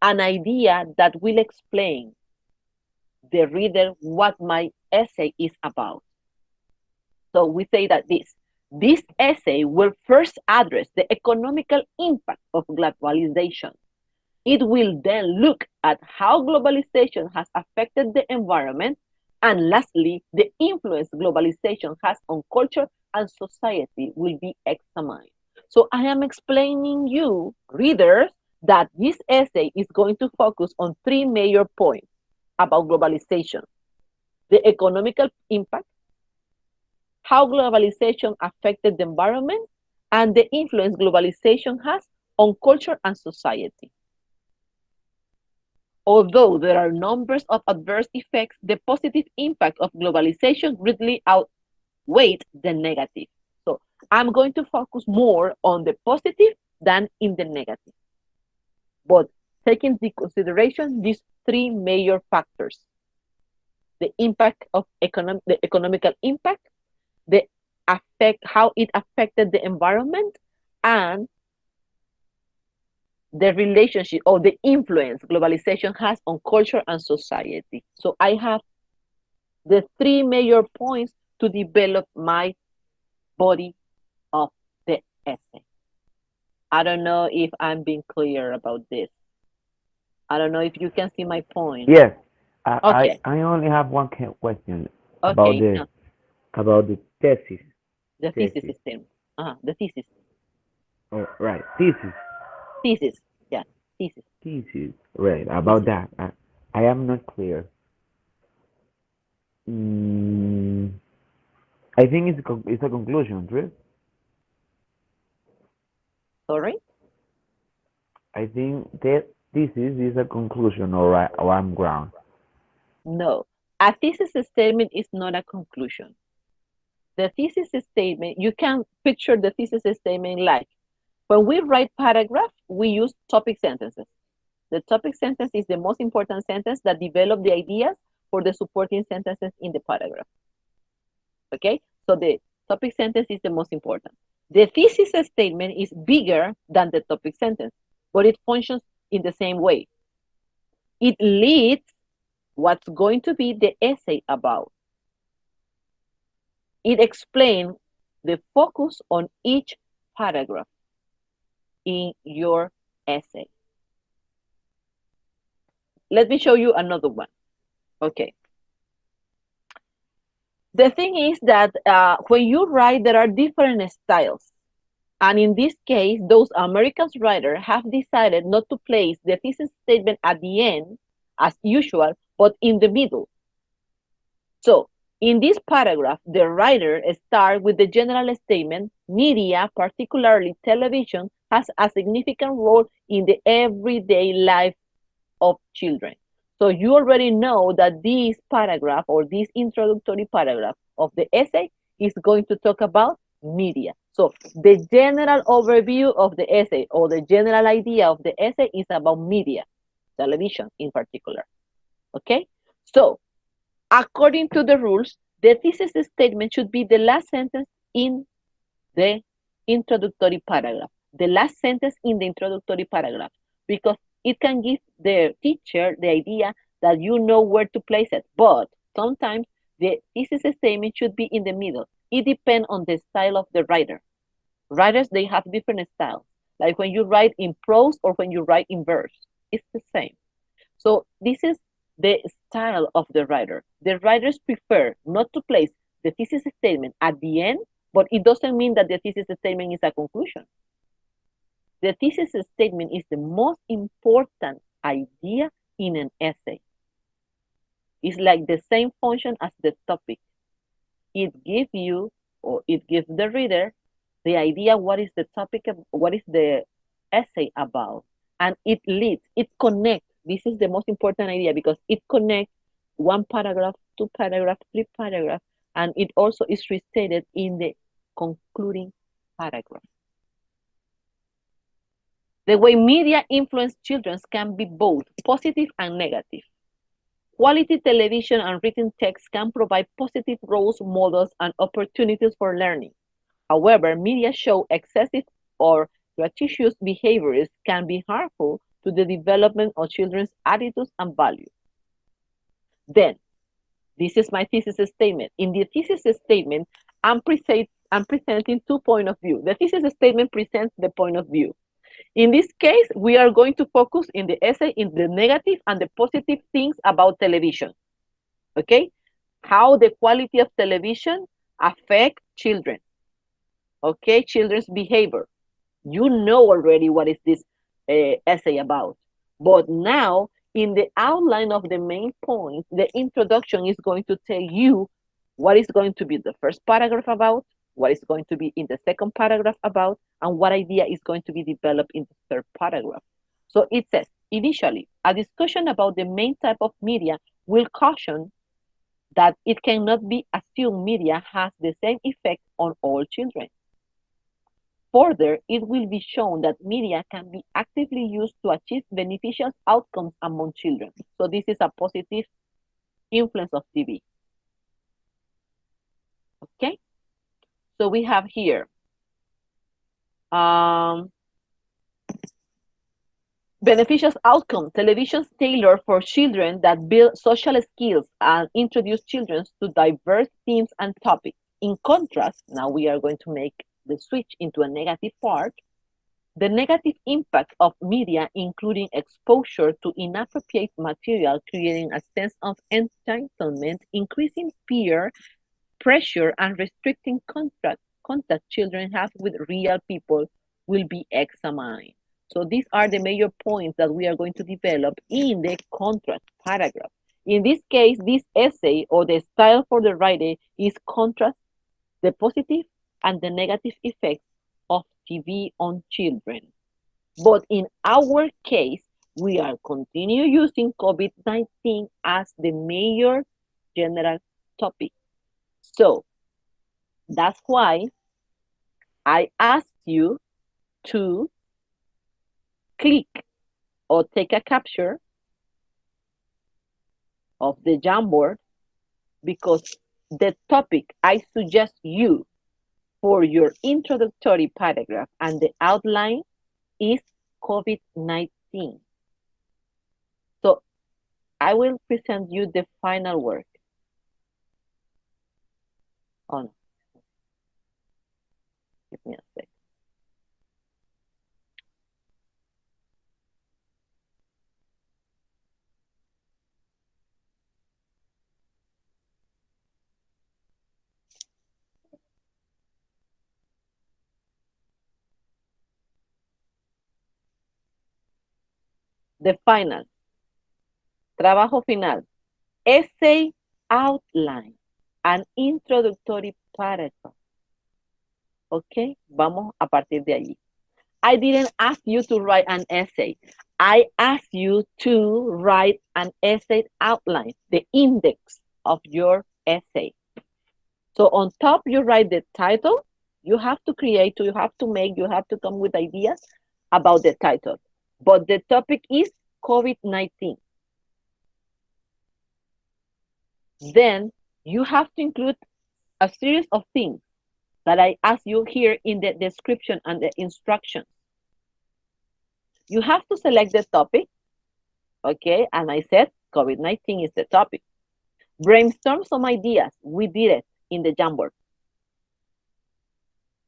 an idea that will explain the reader what my essay is about. So we say that this essay will first address the economical impact of globalization. It will then look at how globalization has affected the environment, and lastly, the influence globalization has on culture and society will be examined. So I am explaining you, readers, that this essay is going to focus on three major points about globalization: the economical impact, how globalization affected the environment, and the influence globalization has on culture and society. Although there are numbers of adverse effects, the positive impact of globalization greatly outweighed the negative. So I'm going to focus more on the positive than in the negative. But taking into consideration these three major factors: the impact of the economical impact, how it affected the environment, and the relationship or the influence globalization has on culture and society. So I have the three major points to develop my body of the essay. I don't know if I'm being clear about this. I don't know if you can see my point. Yes. Okay. I only have one question about Okay. the thesis. The thesis system. The thesis. Oh, right. Thesis. Thesis. Yeah. Thesis. Thesis. Right. About that. I am not clear. I think it's a conclusion, right? Sorry? I think that thesis is a conclusion, or I'm wrong. No. A thesis statement is not a conclusion. The thesis statement, you can picture the thesis statement like, when we write paragraph, we use topic sentences. The topic sentence is the most important sentence that develop the ideas for the supporting sentences in the paragraph. Okay, so the topic sentence is the most important. The thesis statement is bigger than the topic sentence, but it functions in the same way. It leads what's going to be the essay about. It explains the focus on each paragraph in your essay. Let me show you another one. Okay. The thing is that when you write, there are different styles. And in this case, those American writers have decided not to place the thesis statement at the end, as usual, but in the middle. So in this paragraph, the writer starts with the general statement: media, particularly television, has a significant role in the everyday life of children. So you already know that this paragraph, or this introductory paragraph of the essay, is going to talk about media. So the general overview of the essay, or the general idea of the essay, is about media, television in particular. Okay? So according to the rules, the thesis statement should be the last sentence in the introductory paragraph. The last sentence in the introductory paragraph, because it can give the teacher the idea that you know where to place it. But sometimes the thesis statement should be in the middle. It depends on the style of the writer. Writers, they have different styles. Like when you write in prose or when you write in verse, it's the same. So this is the style of the writer. The writers prefer not to place the thesis statement at the end, but it doesn't mean that the thesis statement is a conclusion. The thesis statement is the most important idea in an essay. It's like the same function as the topic. It gives you, or it gives the reader, the idea what is the topic, what is the essay about, and it leads, it connects. This is the most important idea because it connects one paragraph two paragraph, three paragraph, and it also is restated in the concluding paragraph. The way media influence children can be both positive and negative. Quality television and written text can provide positive role models and opportunities for learning. However, media show excessive or gratuitous behaviors can be harmful to the development of children's attitudes and values. Then, this is my thesis statement. In the thesis statement, I'm presenting 2 points of view. The thesis statement presents the point of view. In this case, we are going to focus in the essay in the negative and the positive things about television. Okay? How the quality of television affect children. Okay? Children's behavior. You know already what is this essay about. But now, in the outline of the main points, the introduction is going to tell you what is going to be the first paragraph about, what is going to be in the second paragraph about, and what idea is going to be developed in the third paragraph. So it says, initially, a discussion about the main type of media will caution that it cannot be assumed media has the same effect on all children. Further, it will be shown that media can be actively used to achieve beneficial outcomes among children. So this is a positive influence of TV. Okay? So we have here beneficial outcome. Television's tailored for children that build social skills and introduce children to diverse themes and topics. In contrast, now we are going to make the switch into a negative part. The negative impact of media, including exposure to inappropriate material, creating a sense of entitlement, increasing peer pressure, and restricting contact children have with real people, will be examined. So these are the major points that we are going to develop in the contrast paragraph. In this case, this essay or the style for the writer is contrast the positive and the negative effects of TV on children. But in our case, we are continue using COVID-19 as the major general topic. So that's why I asked you to click or take a capture of the Jamboard, because the topic I suggest you for your introductory paragraph and the outline is COVID-19. So I will present you the final work. Oh, no. Give me a sec. The final. Trabajo final. Essay outline. An introductory paragraph. Ok, vamos a partir de allí. I didn't ask you to write an essay. I asked you to write an essay outline, the index of your essay. So on top, you write the title. You have to create, you have to make, you have to come with ideas about the title. But the topic is COVID-19. Then you have to include a series of things that I ask you here in the description and the instructions. You have to select the topic, okay? And I said COVID-19 is the topic. Brainstorm some ideas. We did it in the Jamboard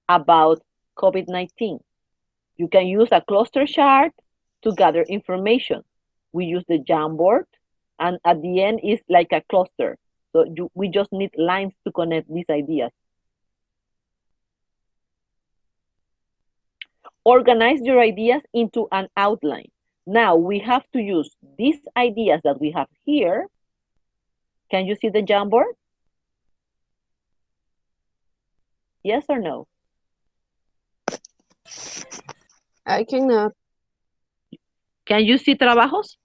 about COVID-19. You can use a cluster chart to gather information. We use the Jamboard, and at the end is like a cluster. So we just need lines to connect these ideas. Organize your ideas into an outline. Now we have to use these ideas that we have here. Can you see the Jamboard? Yes or no? I cannot. Can you see trabajos?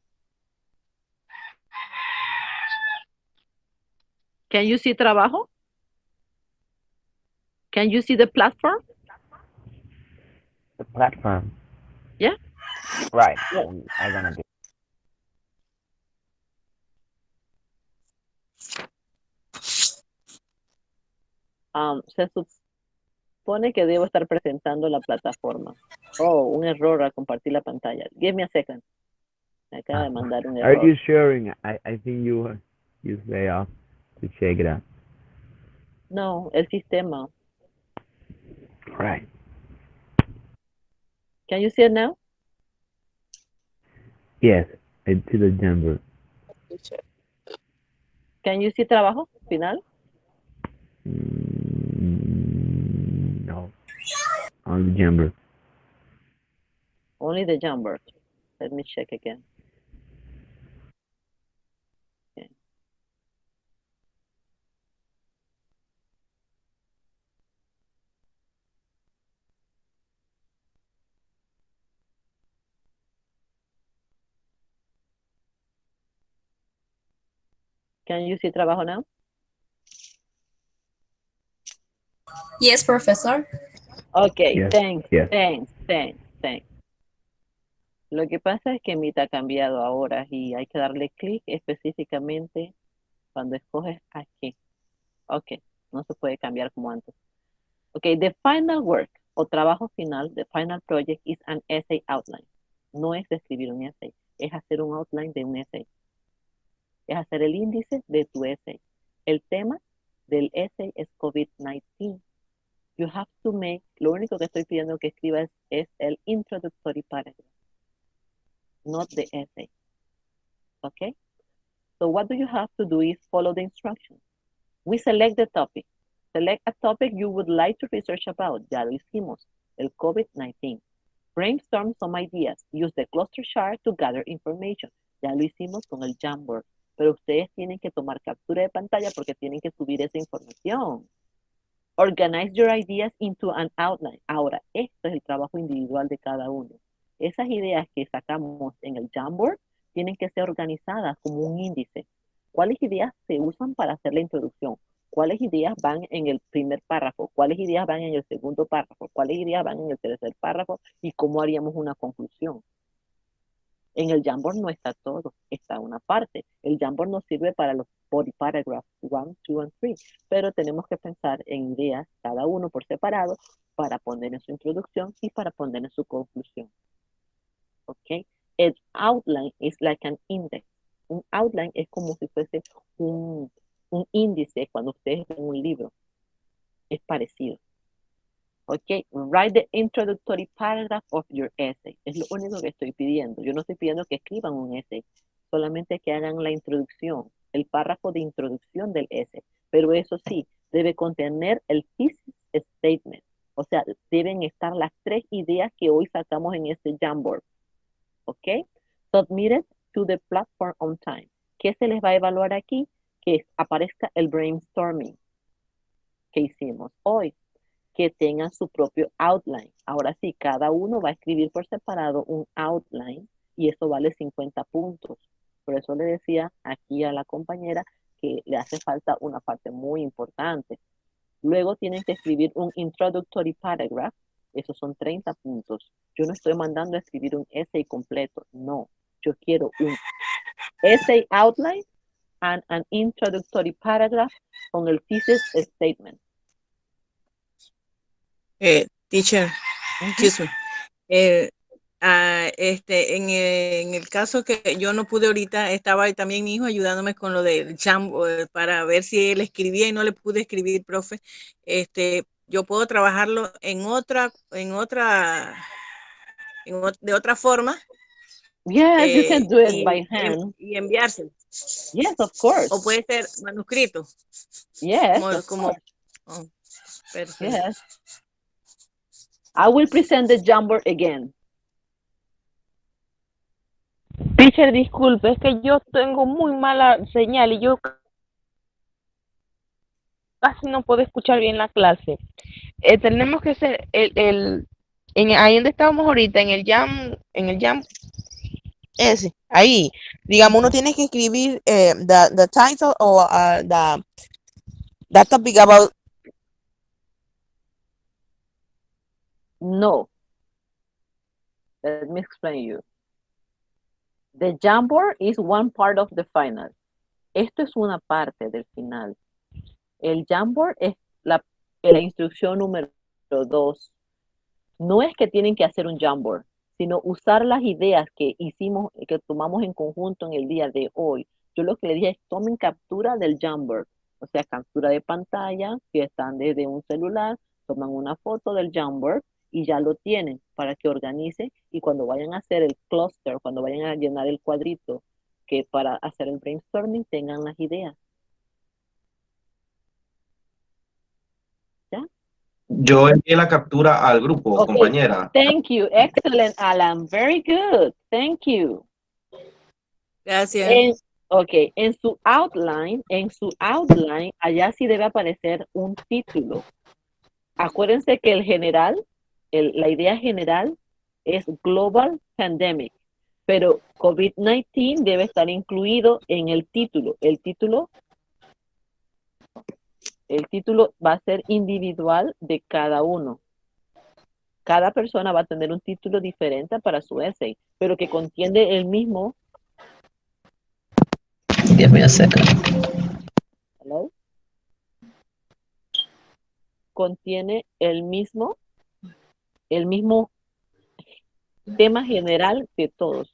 Can you see trabajo? Can you see the platform? The platform. Yeah. Right. Yeah. I'm gonna do. Se supone que debo estar presentando la plataforma. Oh, un error al compartir la pantalla. Give me a second. Me acaba de mandar un Are error. you sharing? I think you say off to check it out. No, el sistema. Right. Can you see it now? Yes. I see the number. Can you see trabajo final? No. On the number. Only the Jamboard. Let me check again. Okay. Can you see trabajo now? Yes, Professor. Okay, Yes. thanks, Yes. thanks. Lo que pasa es que Meet ha cambiado ahora y hay que darle clic específicamente cuando escoges aquí. Ok, no se puede cambiar como antes. Ok, the final work o trabajo final, the final project is an essay outline. No es escribir un essay, es hacer un outline de un essay. Es hacer el índice de tu essay. El tema del essay es COVID-19. You have to make, lo único que estoy pidiendo que escribas es el introductory paragraph, not the essay. Okay? So what do you have to do is follow the instructions. We select the topic. Select a topic you would like to research about. Ya lo hicimos. El COVID-19. Brainstorm some ideas. Use the cluster chart to gather information. Ya lo hicimos con el Jamboard. Pero ustedes tienen que tomar captura de pantalla porque tienen que subir esa información. Organize your ideas into an outline. Ahora, esto es el trabajo individual de cada uno. Esas ideas que sacamos en el Jamboard tienen que ser organizadas como un índice. ¿Cuáles ideas se usan para hacer la introducción? ¿Cuáles ideas van en el primer párrafo? ¿Cuáles ideas van en el segundo párrafo? ¿Cuáles ideas van en el tercer párrafo? ¿Y cómo haríamos una conclusión? En el Jamboard no está todo, está una parte. El Jamboard nos sirve para los body paragraphs 1, 2 and 3, pero tenemos que pensar en ideas cada uno por separado para poner en su introducción y para poner en su conclusión. ¿Ok? El outline is like an index. Un outline es como si fuese un índice cuando ustedes ven un libro. Es parecido. Ok, write the introductory paragraph of your essay. Es lo único que estoy pidiendo. Yo no estoy pidiendo que escriban un essay, solamente que hagan la introducción, el párrafo de introducción del essay. Pero eso sí, debe contener el thesis statement. O sea, deben estar las 3 ideas que hoy sacamos en este Jamboard. Ok, submitted to the platform on time. ¿Qué se les va a evaluar aquí? Que aparezca el brainstorming que hicimos hoy. Que tengan su propio outline. Ahora sí, cada uno va a escribir por separado un outline y eso vale 50 puntos. Por eso le decía aquí a la compañera que le hace falta una parte muy importante. Luego tienen que escribir un introductory paragraph. Esos son 30 puntos. Yo no estoy mandando a escribir un essay completo. No. Yo quiero un essay outline and an introductory paragraph con el thesis statement. Teacher, excuse me. En el caso que yo no pude ahorita, estaba también mi hijo ayudándome con lo del Jambo para ver si él escribía y no le pude escribir, profe. Yo puedo trabajarlo de otra forma. Yes, you can do it by hand. Y enviárselo. Yes, of course. O puede ser manuscrito. Yes, Perfecto. Yes. I will present the Jamboard again. Teacher, disculpe, es que yo tengo muy mala señal y yo casi no puedo escuchar bien la clase. Tenemos que hacer ahí donde estábamos ahorita, en el jam ahí, digamos, uno tiene que escribir the title o That topic about No. Let me explain you. The Jamboard is one part of the final. Esto es una parte del final. El Jamboard es la instrucción número 2. No es que tienen que hacer un Jamboard, sino usar las ideas que hicimos, que tomamos en conjunto en el día de hoy. Yo lo que le dije es tomen captura del Jamboard, o sea, captura de pantalla, si están desde un celular, toman una foto del Jamboard y ya lo tienen para que organicen y cuando vayan a hacer el cluster, cuando vayan a llenar el cuadrito, que para hacer el brainstorming tengan las ideas. ¿Ya? Yo envié la captura al grupo, Okay. compañera. Thank you. Excellent, Alan. Very good. Thank you. Gracias. En su outline, allá sí debe aparecer un título. Acuérdense que el general, la idea general es Global Pandemic, pero COVID-19 debe estar incluido en el título. El título va a ser individual de cada uno. Cada persona va a tener un título diferente para su essay, pero que contiene el mismo. Dios mío, seca. Hello? Contiene el mismo tema general de todos.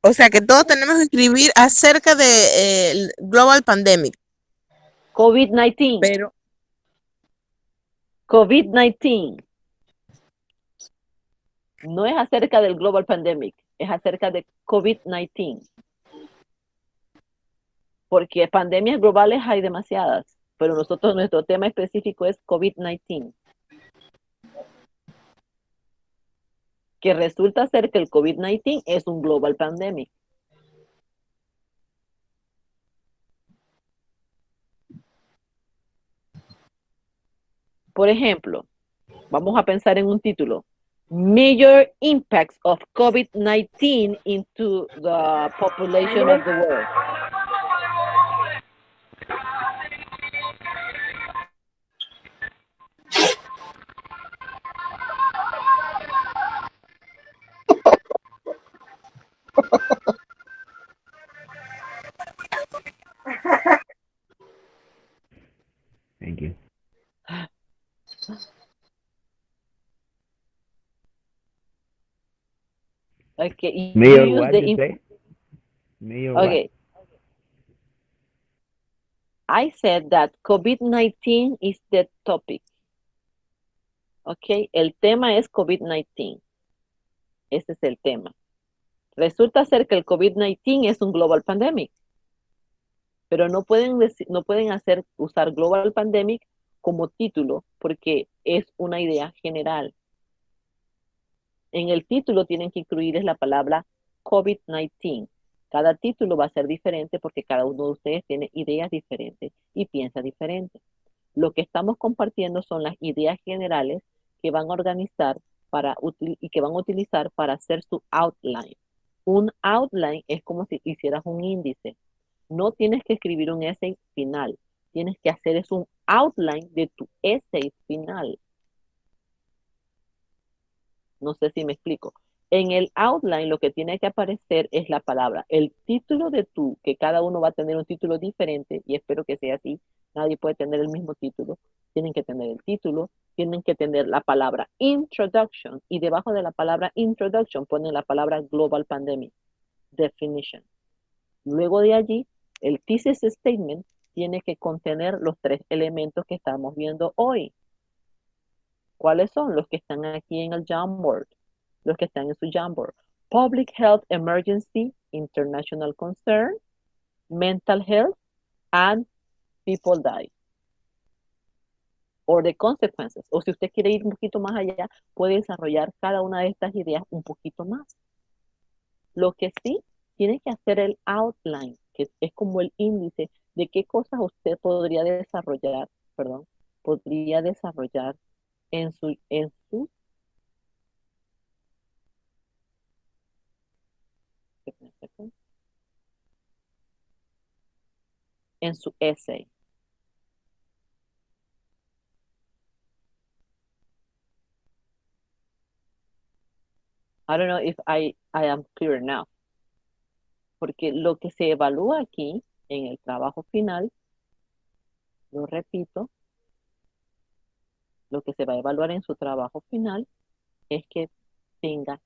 O sea que todos tenemos que escribir acerca de el Global Pandemic. COVID-19. Pero COVID-19. No es acerca del Global Pandemic, es acerca de COVID-19. Porque pandemias globales hay demasiadas, pero nuestro tema específico es COVID-19. Que resulta ser que el COVID-19 es un Global Pandemic. Por ejemplo, vamos a pensar en un título. Major impacts of COVID-19 into the population of the world. Thank you. Okay, Mayor, you use what the you say? Mayor, okay. I said that COVID-19 is the topic. Ok, el tema es COVID-19. Ese es el tema. Resulta ser que el COVID-19 es un global pandemic. Pero no pueden usar global pandemic como título porque es una idea general. En el título tienen que incluir la palabra COVID-19. Cada título va a ser diferente porque cada uno de ustedes tiene ideas diferentes y piensa diferente. Lo que estamos compartiendo son las ideas generales que van a organizar y que van a utilizar para hacer su outline. Un outline es como si hicieras un índice. No tienes que escribir un essay final. Tienes que hacer un outline de tu essay final. No sé si me explico. En el outline lo que tiene que aparecer es la palabra, el título de que cada uno va a tener un título diferente y espero que sea así. Nadie puede tener el mismo título. Tienen que tener el título, tienen que tener la palabra introduction y debajo de la palabra introduction ponen la palabra global pandemic definition. Luego de allí, el thesis statement tiene que contener los 3 elementos que estamos viendo hoy. ¿Cuáles son? Los que están aquí en el Jamboard. Los que están en su Jamboard. Public Health Emergency, International Concern, Mental Health, and People Die. Or the consequences. O si usted quiere ir un poquito más allá, puede desarrollar cada una de estas ideas un poquito más. Lo que sí, tiene que hacer el outline, que es como el índice de qué cosas usted podría desarrollar en su en su essay. I don't know if I am clear now. Porque lo que se evalúa aquí en el trabajo final, lo repito, lo que se va a evaluar en su trabajo final es que tenga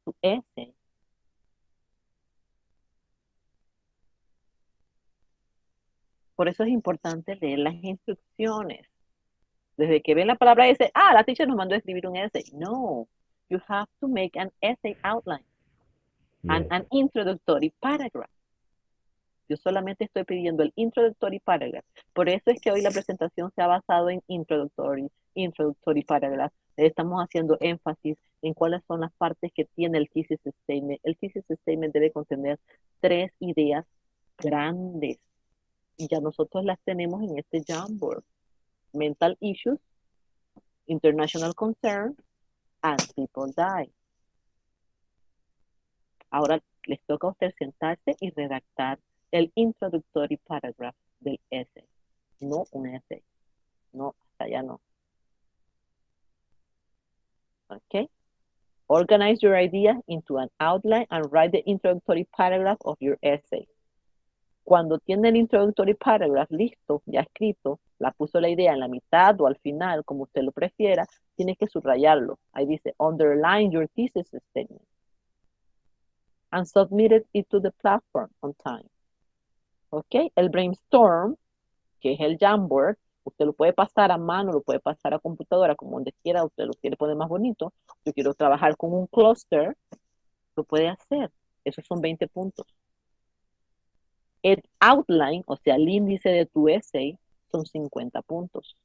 su essay. Por eso es importante leer las instrucciones. Desde que ven la palabra essay, la teacher nos mandó a escribir un essay. No, you have to make an essay outline and an introductory paragraph. Yo solamente estoy pidiendo el introductory paragraph. Por eso es que hoy la presentación se ha basado en introductory paragraph. Estamos haciendo énfasis en cuáles son las partes que tiene el thesis statement. El thesis statement debe contener 3 ideas grandes. Y ya nosotros las tenemos en este Jamboard. Mental issues, international concern, and people die. Ahora les toca a usted sentarse y redactar el introductory paragraph del essay. No un essay. No, hasta allá no. Okay. Organize your ideas into an outline and write the introductory paragraph of your essay. Cuando tiene el introductory paragraph listo, ya escrito, la puso la idea en la mitad o al final, como usted lo prefiera, tiene que subrayarlo. Ahí dice, underline your thesis statement. And submit it to the platform on time. ¿Ok? El brainstorm, que es el Jamboard, usted lo puede pasar a mano, lo puede pasar a computadora, como donde quiera, usted lo quiere poner más bonito. Yo quiero trabajar con un cluster, lo puede hacer. Esos son 20 puntos. El outline, o sea, el índice de tu essay, son 50 puntos.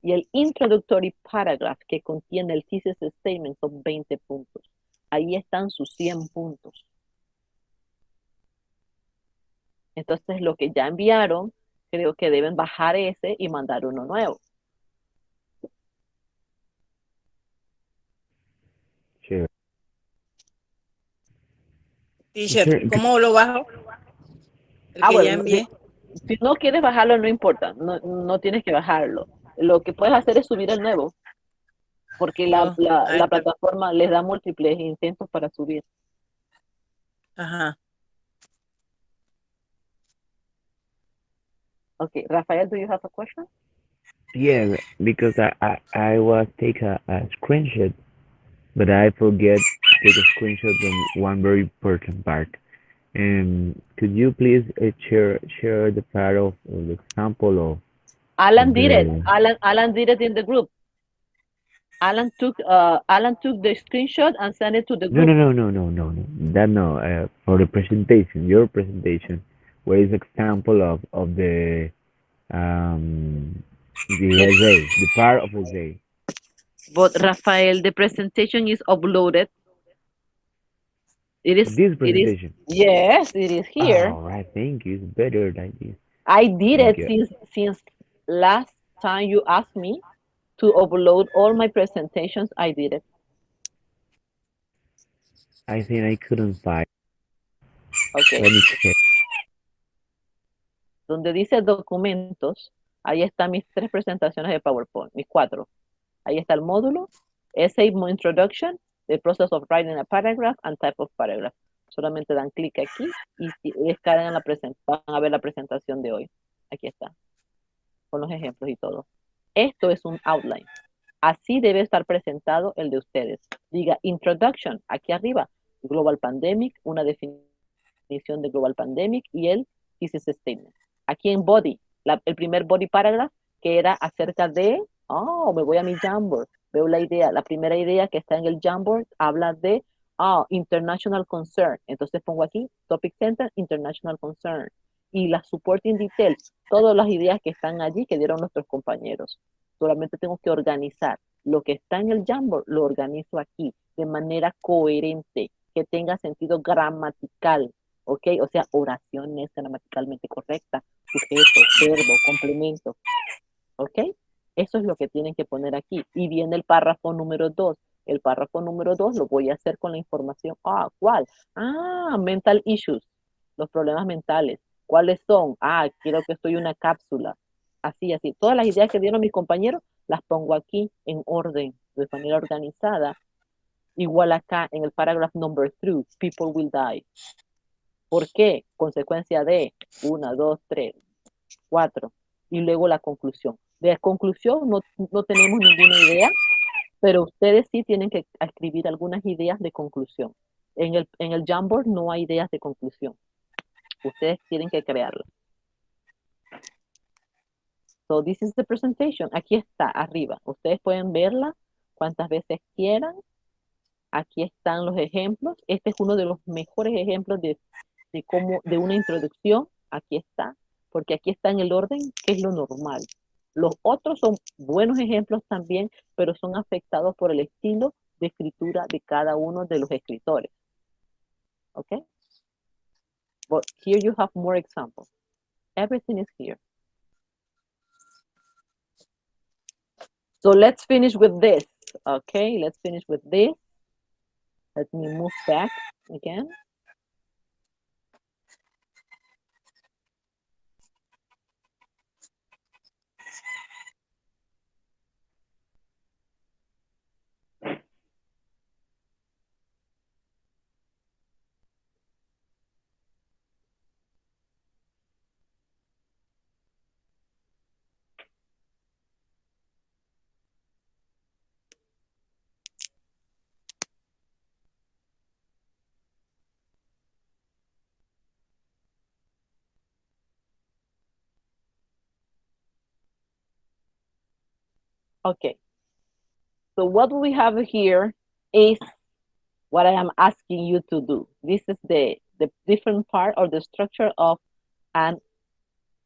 Y el introductory paragraph, que contiene el thesis statement, son 20 puntos. Ahí están sus 100 puntos. Entonces, lo que ya enviaron, creo que deben bajar ese y mandar uno nuevo. Sure. Teacher, ¿cómo lo bajo? El que ya envié. Si no quieres bajarlo, no importa. No tienes que bajarlo. Lo que puedes hacer es subir el nuevo. Porque la plataforma les da múltiples intentos para subir. Ajá. Okay, Rafael, do you have a question? Yeah, because I was take a screenshot, but I forget to take a screenshot on one very important part. Could you please share the part of the example of Alan did it. Alan did it in the group. Alan took the screenshot and sent it to the group. No. That no. For the presentation, your presentation, where is example of the essay, the part of essay. But Rafael, the presentation is uploaded. It is This presentation. Yes, it is here. All right, thank you. It's better like this. I did it since last time you asked me to upload all my presentations. I did it. I think I couldn't find. Okay. Let me check. Donde dice documentos, ahí están mis 3 presentaciones de PowerPoint, mis 4. Ahí está el módulo, essay introduction, the process of writing a paragraph and type of paragraph. Solamente dan clic aquí y descargan van a ver la presentación de hoy. Aquí está, con los ejemplos y todo. Esto es un outline. Así debe estar presentado el de ustedes. Diga introduction, aquí arriba, global pandemic, una definición de global pandemic y el thesis statement. Aquí en body, el primer body paragraph que era acerca de, me voy a mi Jamboard, veo la idea, la primera idea que está en el Jamboard habla de, international concern. Entonces pongo aquí, topic center, international concern. Y las supporting details, todas las ideas que están allí que dieron nuestros compañeros. Solamente tengo que organizar. Lo que está en el Jamboard lo organizo aquí de manera coherente, que tenga sentido gramatical, ¿ok? O sea, oraciones gramaticalmente correctas, sujeto, verbo, complemento, ¿ok? Eso es lo que tienen que poner aquí. Y viene el párrafo número 2. El párrafo número 2 lo voy a hacer con la información. ¿Cuál? Mental issues, los problemas mentales. ¿Cuáles son? Ah, quiero que estoy una cápsula. Así, así. Todas las ideas que dieron mis compañeros las pongo aquí en orden, de manera organizada. Igual acá en el paragraph number 3, people will die. ¿Por qué? Consecuencia de 1, 2, 3, 4. Y luego la conclusión. De conclusión no tenemos ninguna idea, pero ustedes sí tienen que escribir algunas ideas de conclusión. En el Jamboard no hay ideas de conclusión. Ustedes tienen que crearlas. So this is the presentation. Aquí está, arriba. Ustedes pueden verla cuantas veces quieran. Aquí están los ejemplos. Este es uno de los mejores ejemplos de una introducción. Aquí está, porque aquí está en el orden que es lo normal. Los otros son buenos ejemplos también, pero son afectados por el estilo de escritura de cada uno de los escritores. Okay? But here you have more examples. Everything is here. So let's finish with this. Okay, let's finish with this. Let me move back again. Okay. So what we have here is what I am asking you to do. This is the different part or the structure of an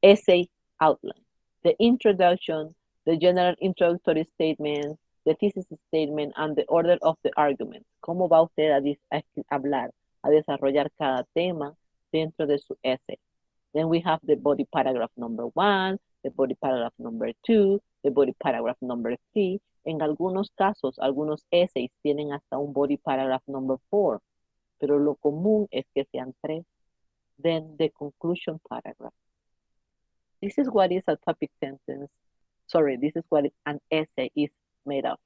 essay outline. The introduction, the general introductory statement, the thesis statement, and the order of the argument. ¿Cómo va usted a hablar, a desarrollar cada tema dentro de su essay? Then we have the body paragraph number 1, the body paragraph number 2, the body paragraph number 3. En algunos casos, algunos essays tienen hasta un body paragraph number 4, pero lo común es que sean 3. Then the conclusion paragraph. This is what is a topic sentence. Sorry, this is what an essay is made of.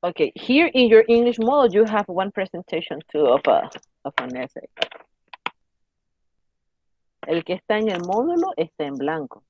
Okay, here in your English model, you have one presentation too of an essay. El que está en el módulo está en blanco.